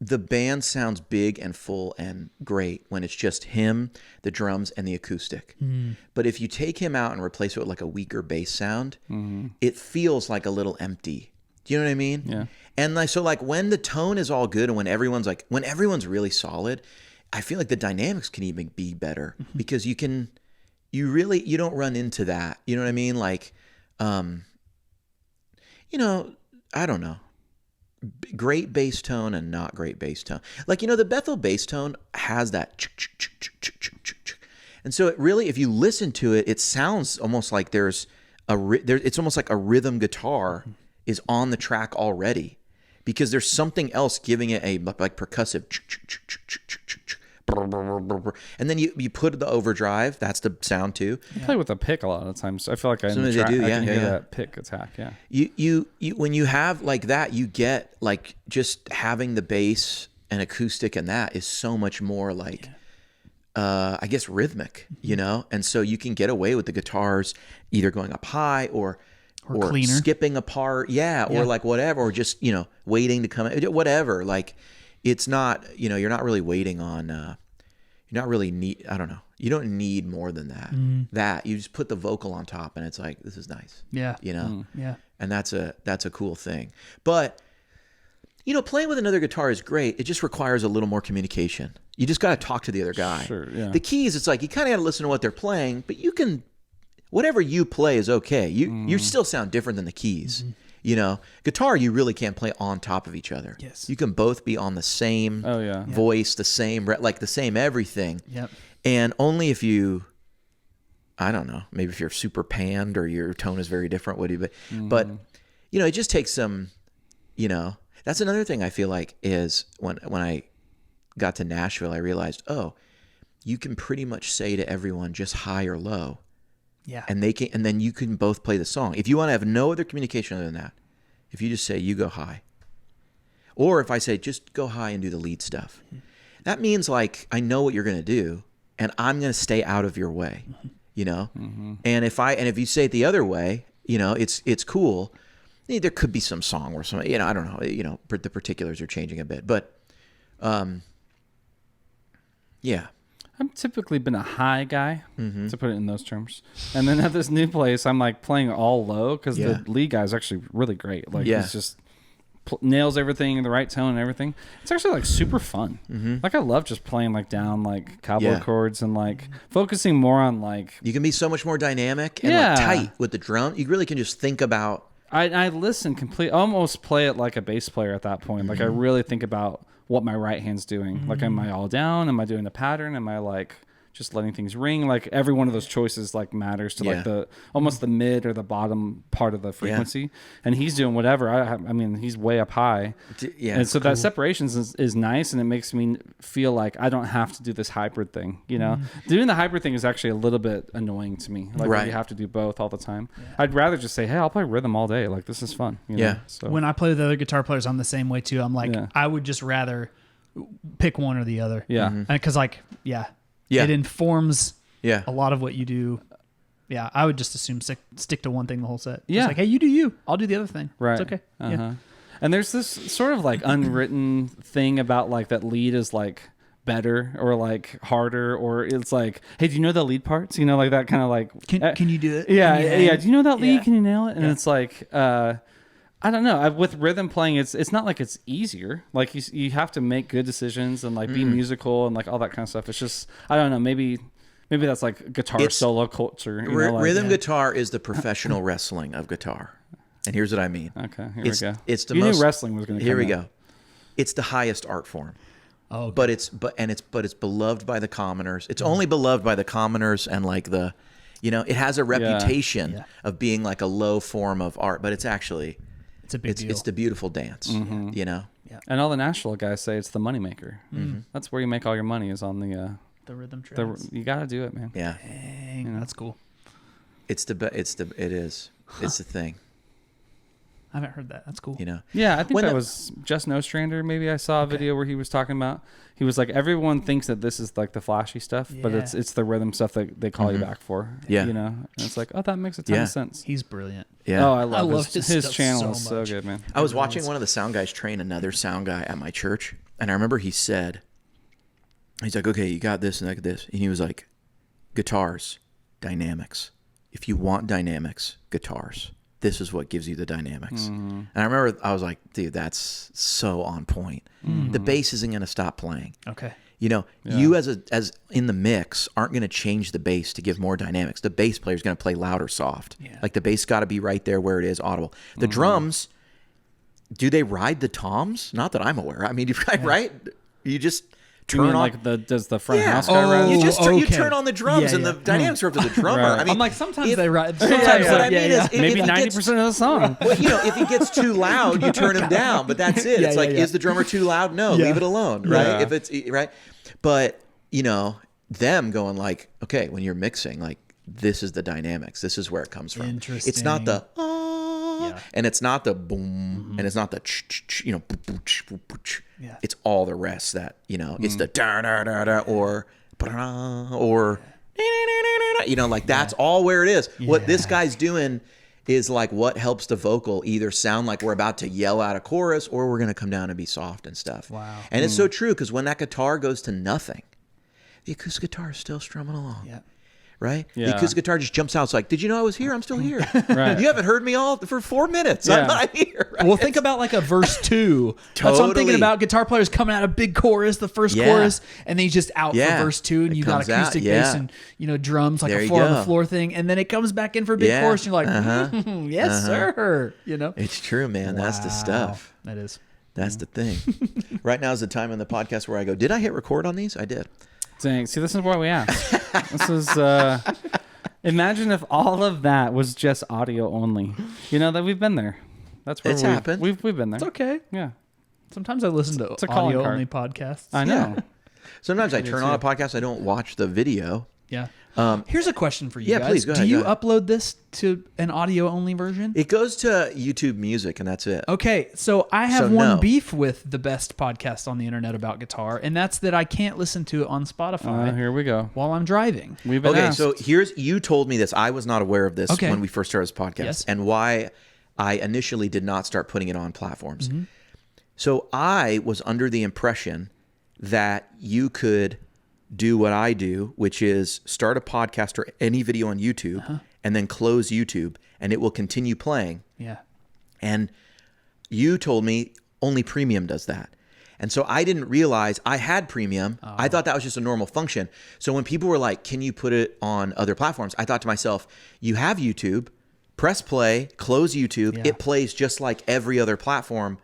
the band sounds big and full and great when it's just him, the drums, and the acoustic. But if you take him out and replace it with like a weaker bass sound, it feels like a little empty. Do you know what I mean? Yeah. And like when the tone is all good and when everyone's really solid, I feel like the dynamics can even be better because you don't run into that. You know what I mean? Like, I don't know. Great bass tone and not great bass tone. Like, the Bethel bass tone has that. And so it really, if you listen to it, it sounds almost like it's almost like a rhythm guitar is on the track already because there's something else giving it a like percussive. And then you put the overdrive. That's the sound too. I play with a pick a lot of times. I feel like I Sometimes they do, I yeah, can hear yeah. that pick attack. Yeah. You when you have like that, you get like just having the bass and acoustic and that is so much more like I guess rhythmic, and so you can get away with the guitars either going up high or cleaner. skipping a part, or like whatever, or just waiting to come in, whatever. Like it's not you're not really waiting on you're not really I don't know. You don't need more than that. That you just put the vocal on top, and it's like, this is nice. Yeah. You know. Yeah. And that's a cool thing. But you know, playing with another guitar is great. It just requires a little more communication. You just got to talk to the other guy. Sure, yeah. The key is, it's like you kind of got to listen to what they're playing, but you can, whatever you play is okay. You still sound different than the keys. You know, guitar, you really can't play on top of each other. Yes. You can both be on the same voice, the same, like the same everything. Yep. And only if you, I don't know, maybe if you're super panned or your tone is very different, but you know, it just takes some, you know, that's another thing I feel like is when I got to Nashville, I realized, oh, you can pretty much say to everyone just high or low. Yeah. And then you can both play the song. If you want to have no other communication other than that, if you just say, you go high. Or if I say, just go high and do the lead stuff. That means like, I know what you're going to do and I'm going to stay out of your way, you know? And if you say it the other way, you know, it's cool. There could be some song or something, you know, I don't know, you know, the particulars are changing a bit, but, yeah. I've typically been a high guy, to put it in those terms. And then at this new place, I'm like playing all low because the lead guy is actually really great. Like he's just nails everything in the right tone and everything. It's actually like super fun. Like I love just playing like down like cowboy chords and like focusing more on like. You can be so much more dynamic and like tight with the drum. You really can just think about. I listen completely, almost play it like a bass player at that point. Like I really think about what my right hand's doing. Like, am I all down? Am I doing a pattern? Am I like just letting things ring? Like every one of those choices like matters to like the almost the mid or the bottom part of the frequency. And he's doing whatever. I mean, he's way up high. Yeah. And so that separation is nice, and it makes me feel like I don't have to do this hybrid thing. You know, doing the hybrid thing is actually a little bit annoying to me. Like you have to do both all the time. I'd rather just say, hey, I'll play rhythm all day. Like this is fun. You know? So when I play with other guitar players, I'm the same way too. I'm like, I would just rather pick one or the other. Yeah. Because like, it informs a lot of what you do. Yeah, I would just assume stick to one thing the whole set. Yeah. It's like, hey, you do you. I'll do the other thing. Right. It's okay. Yeah. And there's this sort of like unwritten thing about like that lead is like better or like harder, or it's like, hey, do you know the lead parts? You know, like that kind of like. Can you do it? Yeah. Do you know that lead? Can you nail it? And it's like, I don't know. With rhythm playing, it's not like it's easier. Like you have to make good decisions and like be musical and like all that kind of stuff. It's just, I don't know. Maybe that's like guitar solo culture. You know, like, rhythm guitar is the professional wrestling of guitar. And here's what I mean. Okay, here we go. It's the you most. Knew wrestling was going to come. Here we out. go. It's the highest art form. Oh, okay. But it's beloved by the commoners. It's only beloved by the commoners and like the, you know, it has a reputation of being like a low form of art, but it's actually. It's a big deal. It's the beautiful dance, you know? Yeah. And all the Nashville guys say it's the moneymaker. That's where you make all your money is on the rhythm tracks. you got to do it, man. Yeah. Dang, that's cool. It is. It's the thing. I haven't heard that. That's cool. You know? Yeah, I think that was Just Nostrander. Maybe I saw a video where he was talking about, he was like, everyone thinks that this is like the flashy stuff, but it's the rhythm stuff that they call you back for. Yeah. You know? And it's like, oh, that makes a ton of sense. He's brilliant. Yeah. Oh, I love his his stuff channel so is so much. good, man. I was watching one of the sound guys train another sound guy at my church, and I remember he's like, okay, you got this and like this. And he was like, guitars, dynamics. If you want dynamics, guitars. This is what gives you the dynamics. And I remember I was like, dude, that's so on point. The bass isn't going to stop playing. Okay. You know, you as in the mix aren't going to change the bass to give more dynamics. The bass player is going to play loud or soft. Yeah. Like the bass got to be right there where it is audible. The drums, do they ride the toms? Not that I'm aware. I mean, right? You just turn on like does the front house guy ride? You turn on the drums and the dynamics are up to the drummer. Right. I mean, I'm like, sometimes they ride. What I mean is, maybe if 90% of the song. Well, you know, if he gets too loud, you turn him down. But that's it. It's like, is the drummer too loud? No, leave it alone, right? Yeah. If it's right, but you know, them going like, okay, when you're mixing, like this is the dynamics. This is where it comes from. Interesting. It's not the and it's not the boom, and it's not the you know, it's all the rest that, you know, it's the da da da da or you know, like that's all where it is. What this guy's doing is like what helps the vocal either sound like we're about to yell out a chorus or we're going to come down and be soft and stuff. Wow. And it's so true, because when that guitar goes to nothing, the acoustic guitar is still strumming along. Yeah. Right? Yeah. The acoustic guitar just jumps out. It's like, did you know I was here? I'm still here. Right. You haven't heard me all for 4 minutes. Yeah. I'm not here. Right? Well, think about like a verse 2. That's what I'm thinking Totally. about. Guitar players coming out a big chorus, the first chorus, and then he's just out Yeah. for verse 2, and It you got comes out, acoustic yeah. bass and drums like There a you 4 on go. the floor thing, and then it comes back in for a big Yeah. chorus, and you're like, Uh-huh. yes, sir. It's true, man. That's the stuff. That is. That's the thing. Right now is the time in the podcast where I go, did I hit record on these? I did. Dang. See, this is what we asked. This is. Imagine if all of that was just audio only. That we've been there. That's where It's happened. We've been there. It's okay. Yeah. Sometimes I listen to a calling card. audio-only podcasts. I know. Sometimes I turn on a podcast. I don't watch the video. Yeah. Here's a question for you yeah, guys. please, go ahead, Do you go ahead. upload this to an audio-only version? It goes to YouTube Music, and that's it. Okay, so I have So one no. beef with the best podcast on the internet about guitar, and that's that I can't listen to it on Spotify Here we go. while I'm driving. We've been Okay, asked. so you told me this. I was not aware of this Okay. when we first started this podcast, Yes. and why I initially did not start putting it on platforms. Mm-hmm. So I was under the impression that you could do what I do, which is start a podcast or any video on YouTube and then close YouTube, and it will continue playing. Yeah. And you told me only Premium does that. And so I didn't realize I had Premium. I thought that was just a normal function. So when people were like, can you put it on other platforms? I thought to myself, you have YouTube, press play, close YouTube. Yeah. It plays just like every other platform.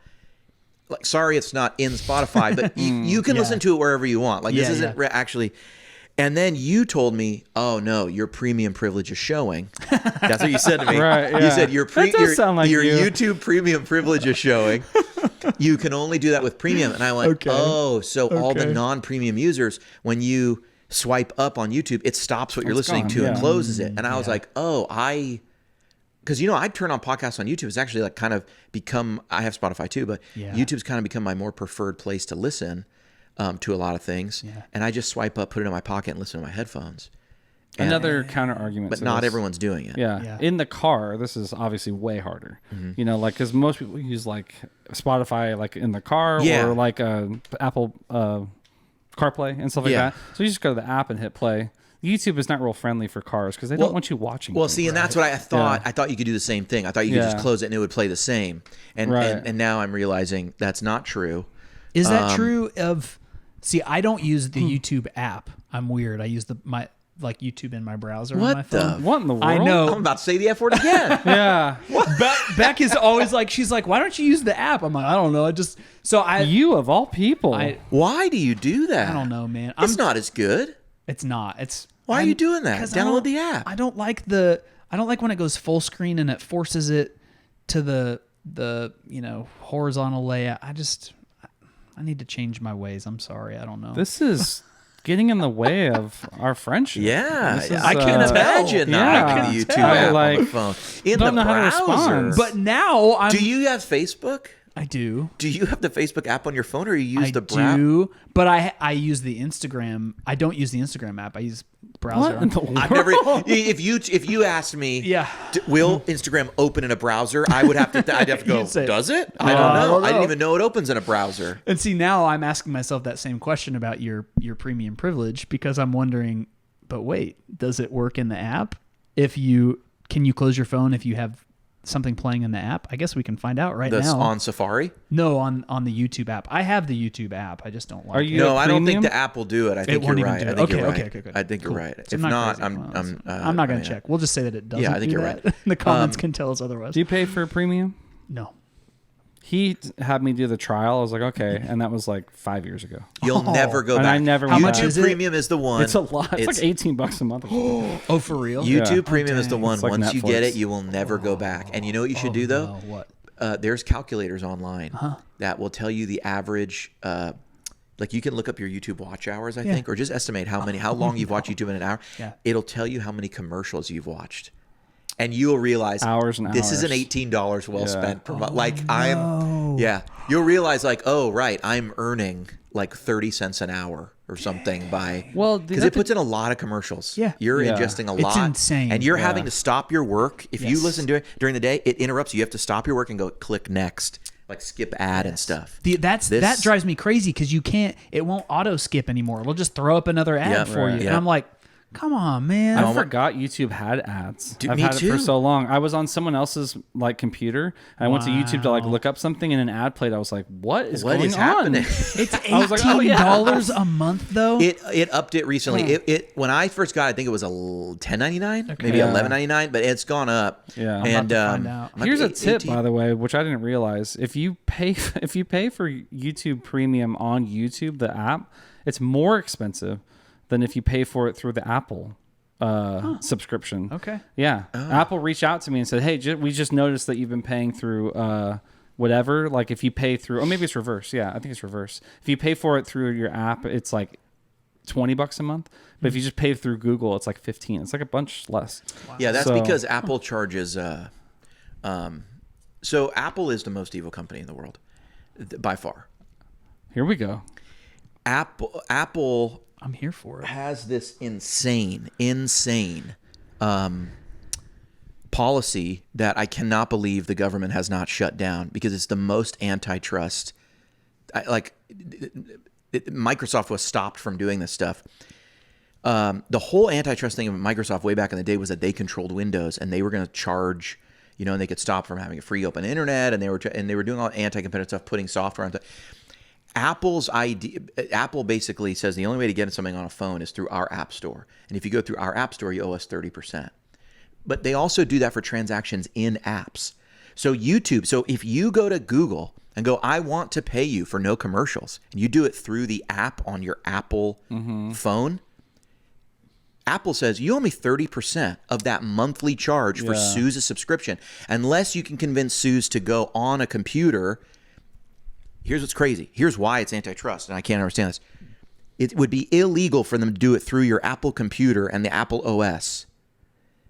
Like, sorry, it's not in Spotify, but you can listen to it wherever you want. Like, this Yeah, isn't actually. And then you told me, "Oh no, your premium privilege is showing." That's what you said to me. Right, You yeah. said your That does sound like your you. YouTube premium privilege is showing. You can only do that with premium. And I went, Okay. "Oh, so all the Okay. non-premium users, when you swipe up on YouTube, it stops what you're It's listening gone, to and yeah. closes it." And I was like, "Oh, because I turn on podcasts on YouTube. It's actually like kind of become. I have Spotify too, but Yeah. YouTube's kind of become my more preferred place to listen to a lot of things. Yeah. And I just swipe up, put it in my pocket, and listen to my headphones. Another counter argument. But to not this. everyone's doing it. Yeah. Yeah. In the car, this is obviously way harder. Mm-hmm. Because most people use like Spotify, like in the car, Yeah. or like Apple CarPlay and stuff like Yeah. that. So you just go to the app and hit play. YouTube is not real friendly for cars because they don't want you watching. Well, things. see, and that's what I thought. Yeah. I thought you could do the same thing. I thought you could just Yeah. close it and it would play the same. And Right. and now I'm realizing that's not true. Is that true of... See, I don't use the YouTube app. I'm weird. I use my YouTube in my browser on my What phone. the? What in the world? I know. I'm about to say the F word again. Yeah. Beck is always like, she's like, why don't you use the app? I'm like, I don't know. You of all people. Why do you do that? I don't know, man. It's not as good. It's not. It's Why are you doing that? 'cause Download the app. I don't like when it goes full screen and it forces it to the horizontal layout. I need to change my ways. I'm sorry. I don't know. This is getting in the way of our friendship. Yeah, This is, I can imagine yeah. not the YouTube I, app like, on the phone in don't the know how to browser. respond. but now I'm. Do you have Facebook? I do. Do you have the Facebook app on your phone, or you use I the browser? do, but I use the Instagram. I don't use the Instagram app. I use browser. What in the world? I've never. If you asked me, Yeah. will Instagram open in a browser? I would have to. I'd have to go. You'd say, Does it? I don't know. don't I didn't know. even know it opens in a browser. And see, now I'm asking myself that same question about your premium privilege because I'm wondering, but wait, does it work in the app? Can you close your phone if you have something playing in the app? I guess we can find out right That's now. on Safari. No, on the YouTube app. I have the YouTube app. I just don't like Are it. you- No, I don't think premium? the app will do it. I think won't you're even right. do I it. think Okay, you're right. okay, good. I think you're Cool. right. So If I'm not, crazy. I'm not going to check. We'll just say that it doesn't. I think do you're that. right. The comments can tell us otherwise. Do you pay for premium? No. He had me do the trial. I was like, okay, and that was like 5 years ago. You'll never go And back. I never How went much back. is it? Premium is the one. It's a lot. It's like $18 a month. Oh, for real? YouTube Yeah. Premium is the dang. one. It's like Once you get Netflix. it, you will never go back. And you know what you should do though? No, what? There's calculators online that will tell you the average. Like you can look up your YouTube watch hours, I think, or just estimate how long you've watched YouTube in an hour. Yeah. It'll tell you how many commercials you've watched, and you'll realize Hours and this is an hours. $18 well spent per month. Like you'll realize like, oh right, I'm earning like 30 cents an hour or something by because it puts in a lot of commercials. Yeah. You're Yeah. ingesting a It's lot, insane. and you're having Yeah. to stop your work if you Yes. listen during the day. It interrupts you. You have to stop your work and go click next. like skip ad and stuff. That drives me crazy because it won't auto skip anymore. It'll just throw up another ad for you. And I'm like, come on, man. I forgot YouTube had ads. I've had it for so long. I was on someone else's like computer. I went to YouTube to like look up something, and an ad played. I was like, "What is going on?" happening? It's $18 a month though. It upped it recently. It when I first got it, I think it was $10.99, maybe $11.99, but it's gone up. Yeah, I'm about to find out. Here's a tip, by the way, which I didn't realize. If you pay for YouTube Premium on YouTube, the app, it's more expensive than if you pay for it through the Apple subscription. Okay. Yeah. Apple reached out to me and said, hey, we just noticed that you've been paying through whatever. Like if you pay through, maybe it's reverse. Yeah, I think it's reverse. If you pay for it through your app, it's like $20 a month. But if you just pay through Google, it's like 15. It's like a bunch less. Wow. Yeah, that's because Apple charges. So Apple is the most evil company in the world, by far. Here we go. Apple. I'm here for it. Has this insane policy that I cannot believe the government has not shut down because it's the most antitrust. Microsoft was stopped from doing this stuff. The whole antitrust thing of Microsoft way back in the day was that they controlled Windows and they were going to charge, and they could stop from having a free open internet, and they were doing all anti-competitive stuff, putting software on. Apple's idea. Apple basically says the only way to get something on a phone is through our app store, and if you go through our app store, you owe us 30%. But they also do that for transactions in apps. So YouTube. So if you go to Google and go, I want to pay you for no commercials, and you do it through the app on your Apple phone, Apple says you owe me 30% of that monthly charge for Sooze's subscription, unless you can convince Sooze to go on a computer. Here's what's crazy. Here's why it's antitrust, and I can't understand this. It would be illegal for them to do it through your Apple computer and the Apple OS,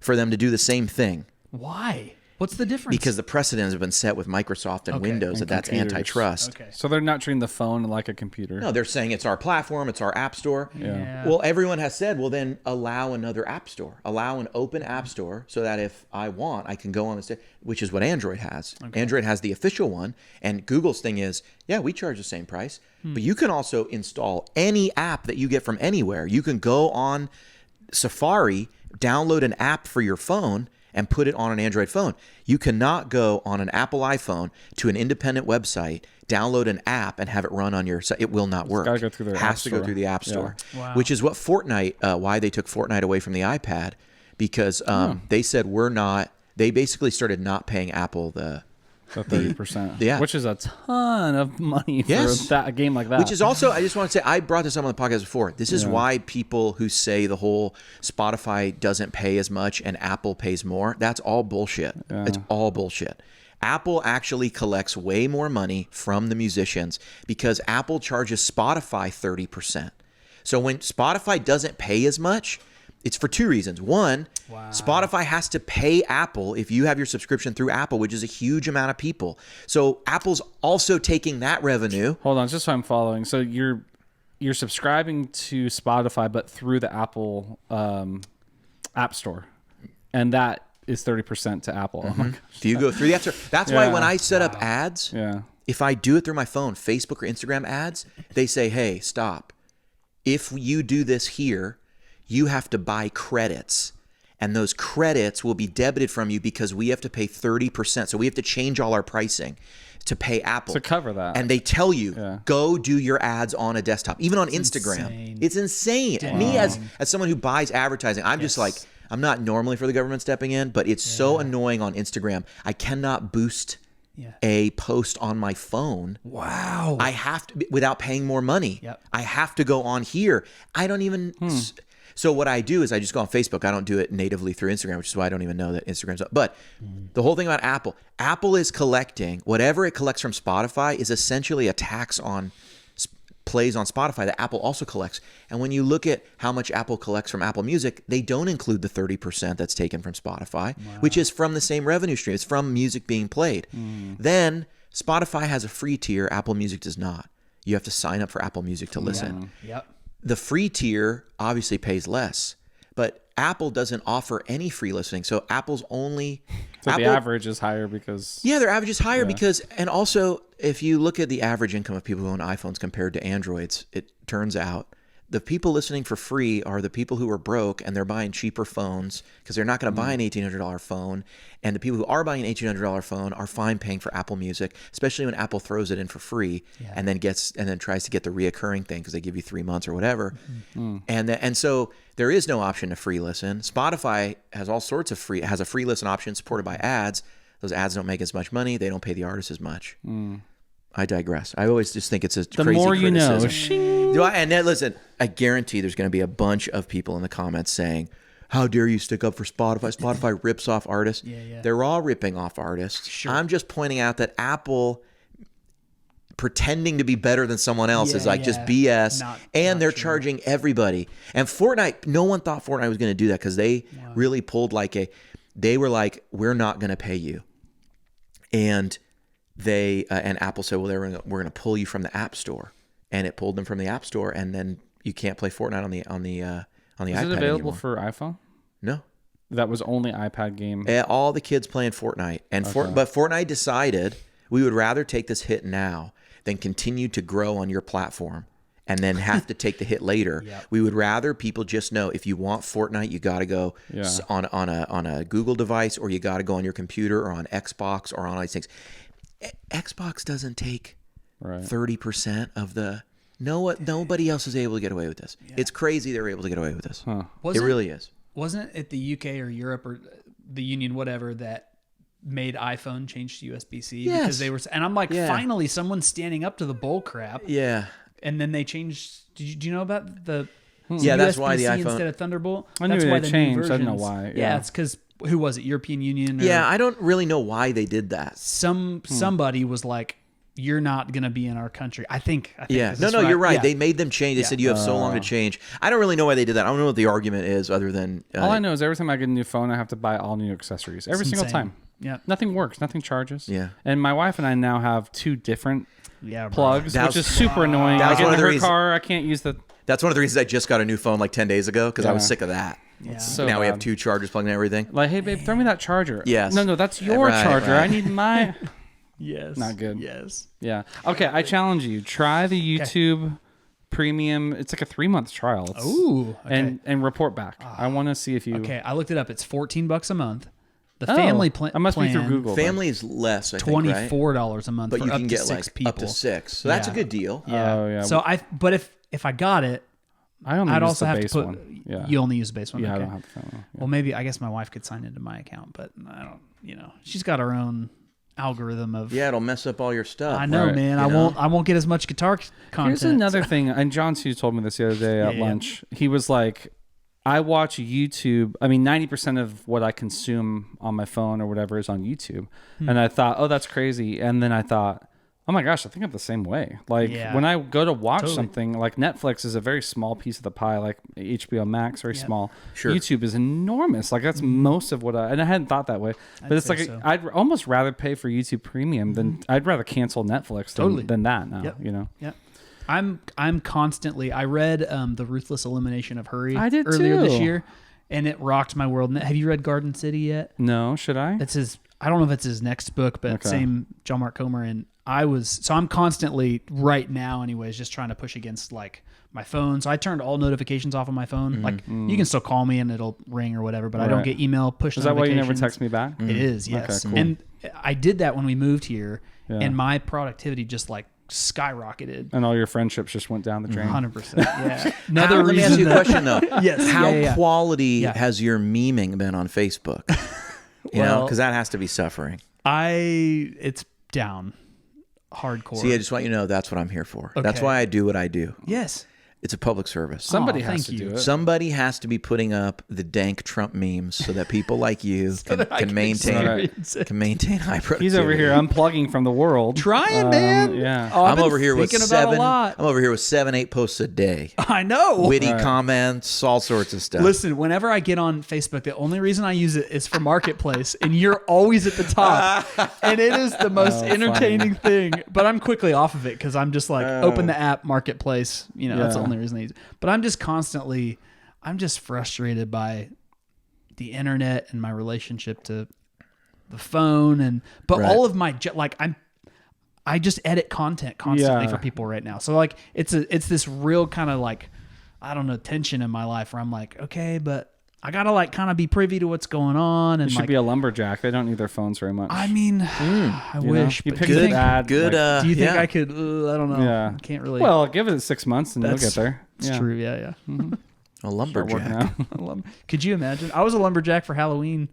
for them to do the same thing. Why? What's the difference? Because the precedents have been set with Microsoft and Windows that's antitrust. Okay. So they're not treating the phone like a computer. No, they're saying it's our platform, it's our app store. Yeah. Well, everyone has said, well, then allow another app store. Allow an open app store so that if I want, I can go on this, which is what Android has. Okay. Android has the official one, and Google's thing is, yeah, we charge the same price, but you can also install any app that you get from anywhere. You can go on Safari, download an app for your phone, and put it on an Android phone. You cannot go on an Apple iPhone to an independent website, download an app, and have it run on your site. It will not work. It's gotta go through their app has to go through the App Store, Wow. which is what Fortnite, why they took Fortnite away from the iPad, because they said they basically started not paying Apple the 30%, which is a ton of money for a game like that. Which is also, I just want to say, I brought this up on the podcast before. This is why people who say the whole Spotify doesn't pay as much and Apple pays more, that's all bullshit. Yeah. It's all bullshit. Apple actually collects way more money from the musicians because Apple charges Spotify 30%. So when Spotify doesn't pay as much, it's for two reasons. One, Spotify has to pay Apple if you have your subscription through Apple, which is a huge amount of people. So Apple's also taking that revenue. Hold on, just so I'm following. So you're subscribing to Spotify, but through the Apple App Store, and that is 30% to Apple. Mm-hmm. Do you go through the App Store? That's why when I set up ads, if I do it through my phone, Facebook or Instagram ads, they say, hey, stop. If you do this here, you have to buy credits, and those credits will be debited from you because we have to pay 30%. So we have to change all our pricing to pay Apple to cover that. And they tell you, go do your ads on a desktop, even on Instagram. Insane. It's insane. Wow. Me as someone who buys advertising, I'm just like, I'm not normally for the government stepping in, but it's so annoying on Instagram. I cannot boost a post on my phone. Wow. I have to, without paying more money. Yep. I have to go on here. I don't even... So what I do is I just go on Facebook. I don't do it natively through Instagram, which is why I don't even know that Instagram's up. But the whole thing about Apple is collecting, whatever it collects from Spotify is essentially a tax on plays on Spotify that Apple also collects. And when you look at how much Apple collects from Apple Music, they don't include the 30% that's taken from Spotify, which is from the same revenue stream. It's from music being played. Then Spotify has a free tier. Apple Music does not. You have to sign up for Apple Music to listen. Yep. The free tier obviously pays less, but Apple doesn't offer any free listening. So Apple's only... So the average is higher because... Yeah, their average is higher because... And also, if you look at the average income of people who own iPhones compared to Androids, it turns out the people listening for free are the people who are broke and they're buying cheaper phones because they're not going to buy an $1,800 phone. And the people who are buying an $1,800 phone are fine paying for Apple Music, especially when Apple throws it in for free and then tries to get the reoccurring thing because they give you 3 months or whatever. And so there is no option to free listen. Spotify has all sorts of has a free listen option supported by ads. Those ads don't make as much money. They don't pay the artist as much. I digress. I always just think it's a the crazy more you criticism. know. And then, listen, I guarantee there's going to be a bunch of people in the comments saying, how dare you stick up for Spotify? Spotify rips off artists. They're all ripping off artists. Sure. I'm just pointing out that Apple pretending to be better than someone else is like just BS. And they're charging everybody. And Fortnite, no one thought Fortnite was going to do that because they really pulled they were like, we're not going to pay you. And and Apple said, well, we're going to pull you from the App Store, and it pulled them from the App Store, and then you can't play Fortnite on the iPad anymore. Is it available for iPhone? No, that was only iPad game. All the kids playing Fortnite, but Fortnite decided we would rather take this hit now than continue to grow on your platform and then have to take the hit later. We would rather people just know if you want Fortnite, you got to go on a Google device, or you got to go on your computer or on Xbox or on all these things. Xbox doesn't take 30% of the. Nobody else is able to get away with this. It's crazy they're able to get away with this. It really is. Wasn't it the UK or Europe or the Union, whatever, that made iPhone change to USB-C? Yes. Because they were, and I'm like, finally, someone's standing up to the bull crap. Yeah. And then they changed. Do you know about the? Yeah, that's why the iPhone instead of Thunderbolt. I knew that's why they changed. I don't know why. Yeah, it's because who was it? European Union. Yeah, I don't really know why they did that. Somebody was like, "You're not going to be in our country." I think yeah. No, you're right. Yeah. They made them change. They said you have so long to change. I don't really know why they did that. I don't know what the argument is other than... all I know is every time I get a new phone, I have to buy all new accessories. Every single time. Yeah. Nothing works. Nothing charges. Yeah. And my wife and I now have 2 different plugs, which is super annoying. I get in her car. I can't use the... That's one of the reasons I just got a new phone like 10 days ago because I was sick of that. Yeah. So now we have 2 chargers plugged in everything. Like, hey, babe, throw me that charger. Yes. No, that's your charger. Right. I need my... Yes. Not good. Yes. Yeah. Okay, I challenge you. Try the YouTube Premium. It's like a 3-month trial. Ooh. Okay. And report back. I want to see if you... Okay, I looked it up. It's $14 a month. The family plan. I must be through Google. Family is less, I think, $24 a month, but for you up can to get 6 like people. up to 6. So that's a good deal. Yeah. Oh, yeah. So but if I got it, I'd also have to put. One. Yeah. You only use the base one. Yeah, okay. I don't have the family one. Yeah. Well, maybe I guess my wife could sign into my account, but I don't. She's got her own algorithm of. Yeah, it'll mess up all your stuff. I know, man. I won't get as much guitar content. Here's another thing, and John Sue told me this the other day at lunch. He was like, I watch YouTube. I mean, 90% of what I consume on my phone or whatever is on YouTube. And I thought, oh, that's crazy. And then I thought, oh my gosh, I think I'm the same way. Like when I go to watch something, like Netflix is a very small piece of the pie, like HBO Max, very small. Sure. YouTube is enormous. Like that's most of what and I hadn't thought that way. But it's like, I'd almost rather pay for YouTube Premium than I'd rather cancel Netflix than that now, Yep. I'm constantly. I read The Ruthless Elimination of Hurry. I did earlier too. this year, and it rocked my world. Have you read Garden City yet? No, should I? That's his. I don't know if it's his next book, but same John Mark Comer. And I'm constantly right now, anyways, just trying to push against like my phone. So I turned all notifications off on my phone. Like you can still call me and it'll ring or whatever, but I don't get email push notifications. Is that why you never text me back? It is, yes. Okay, cool. And I did that when we moved here, and my productivity just like skyrocketed. And all your friendships just went down the drain. 100%. Yeah. Another Let me ask you a question though. Yes. How quality has your memeing been on Facebook? You know, because that has to be suffering. It's down hardcore. See, I just want you to know that's what I'm here for. Okay. That's why I do what I do. Yes. It's a public service. Somebody has to do it. Somebody has to be putting up the dank Trump memes so that people like you can maintain high productivity. He's over here unplugging from the world. Trying, man. Yeah. Oh, I'm over here with 7. I'm over here with 7-8 posts a day. I know. Witty comments, all sorts of stuff. Listen, whenever I get on Facebook, the only reason I use it is for Marketplace, and you're always at the top, and it is the most entertaining thing. But I'm quickly off of it because I'm just like, open the app, Marketplace. That's the only reason I use it. But I'm just frustrated by the internet and my relationship to the phone, but all of my I just edit content constantly for people right now. So like it's this real kind of like, I don't know, tension in my life where I'm like, okay, but I gotta like kind of be privy to what's going on. And you should be a lumberjack. They don't need their phones very much. I mean, I wish. You But pick do you think, bad. Good. Like, do you think I could? I don't know. Yeah. Can't really. well, give it 6 months and you'll get there. It's true. Yeah. A lumberjack. Could you imagine? I was a lumberjack for Halloween.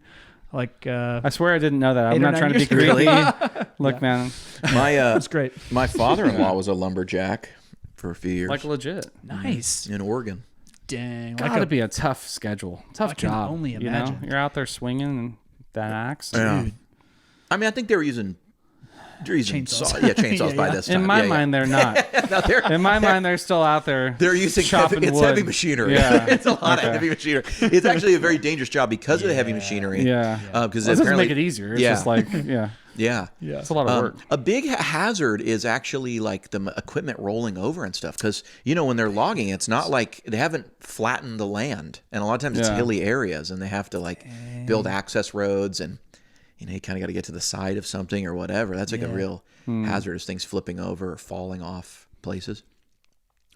Like, I swear I didn't know that. I'm 8 or not 9 trying to be years ago. creepy. Look, man, that's great. My father-in-law was a lumberjack for a few years like legit. Nice. in Oregon. Dang. Gotta be a tough schedule, tough I can job. only you know? imagine. You're out there swinging that axe. Yeah. I mean, I think they were using Chainsaws. chainsaws by this time. In my mind, they're not. No, In my mind, they're still out there. they're using chopping it's wood. heavy machinery. Yeah. It's a lot of heavy machinery. It's actually a very dangerous job because of the heavy machinery. Yeah, because well, it doesn't apparently make it easier. It's Yeah. just like yeah. it's a lot of work. A big hazard is actually like the equipment rolling over and stuff because, when they're logging, it's not like they haven't flattened the land. And a lot of times it's hilly areas and they have to like build access roads and, you kind of got to get to the side of something or whatever. That's like a real hazard is things flipping over or falling off places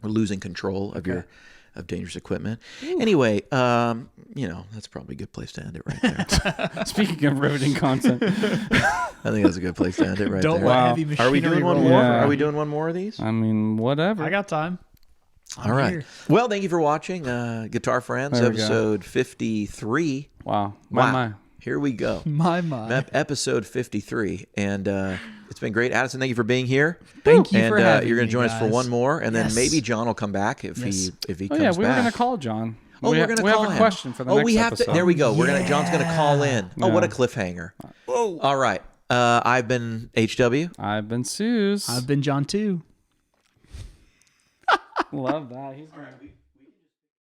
or losing control of dangerous equipment. Ooh. Anyway, that's probably a good place to end it right there. Speaking of riveting content, I think that's a good place to end it right Don't there. let heavy machinery Are we doing one roll more? over. Yeah. Are we doing one more of these? I mean, whatever. I got time. All right. here. Well, thank you for watching Guitar Friends, There we go. episode 53. Wow. Wow. Here we go. My. Episode 53. And it's been great. Addison, thank you for being here. Thank you and for having you're going me, to join us for guys. one more, and then Yes. maybe John will come back if he Oh comes yeah, we were back. going to call John. Oh, we're going to call We have him. a question for the next we have episode. to. There we go. John's going to call in. Oh, what a cliffhanger. Whoa. All right. I've been HW. I've been Sooze. I've been John too. Love that. He's gonna be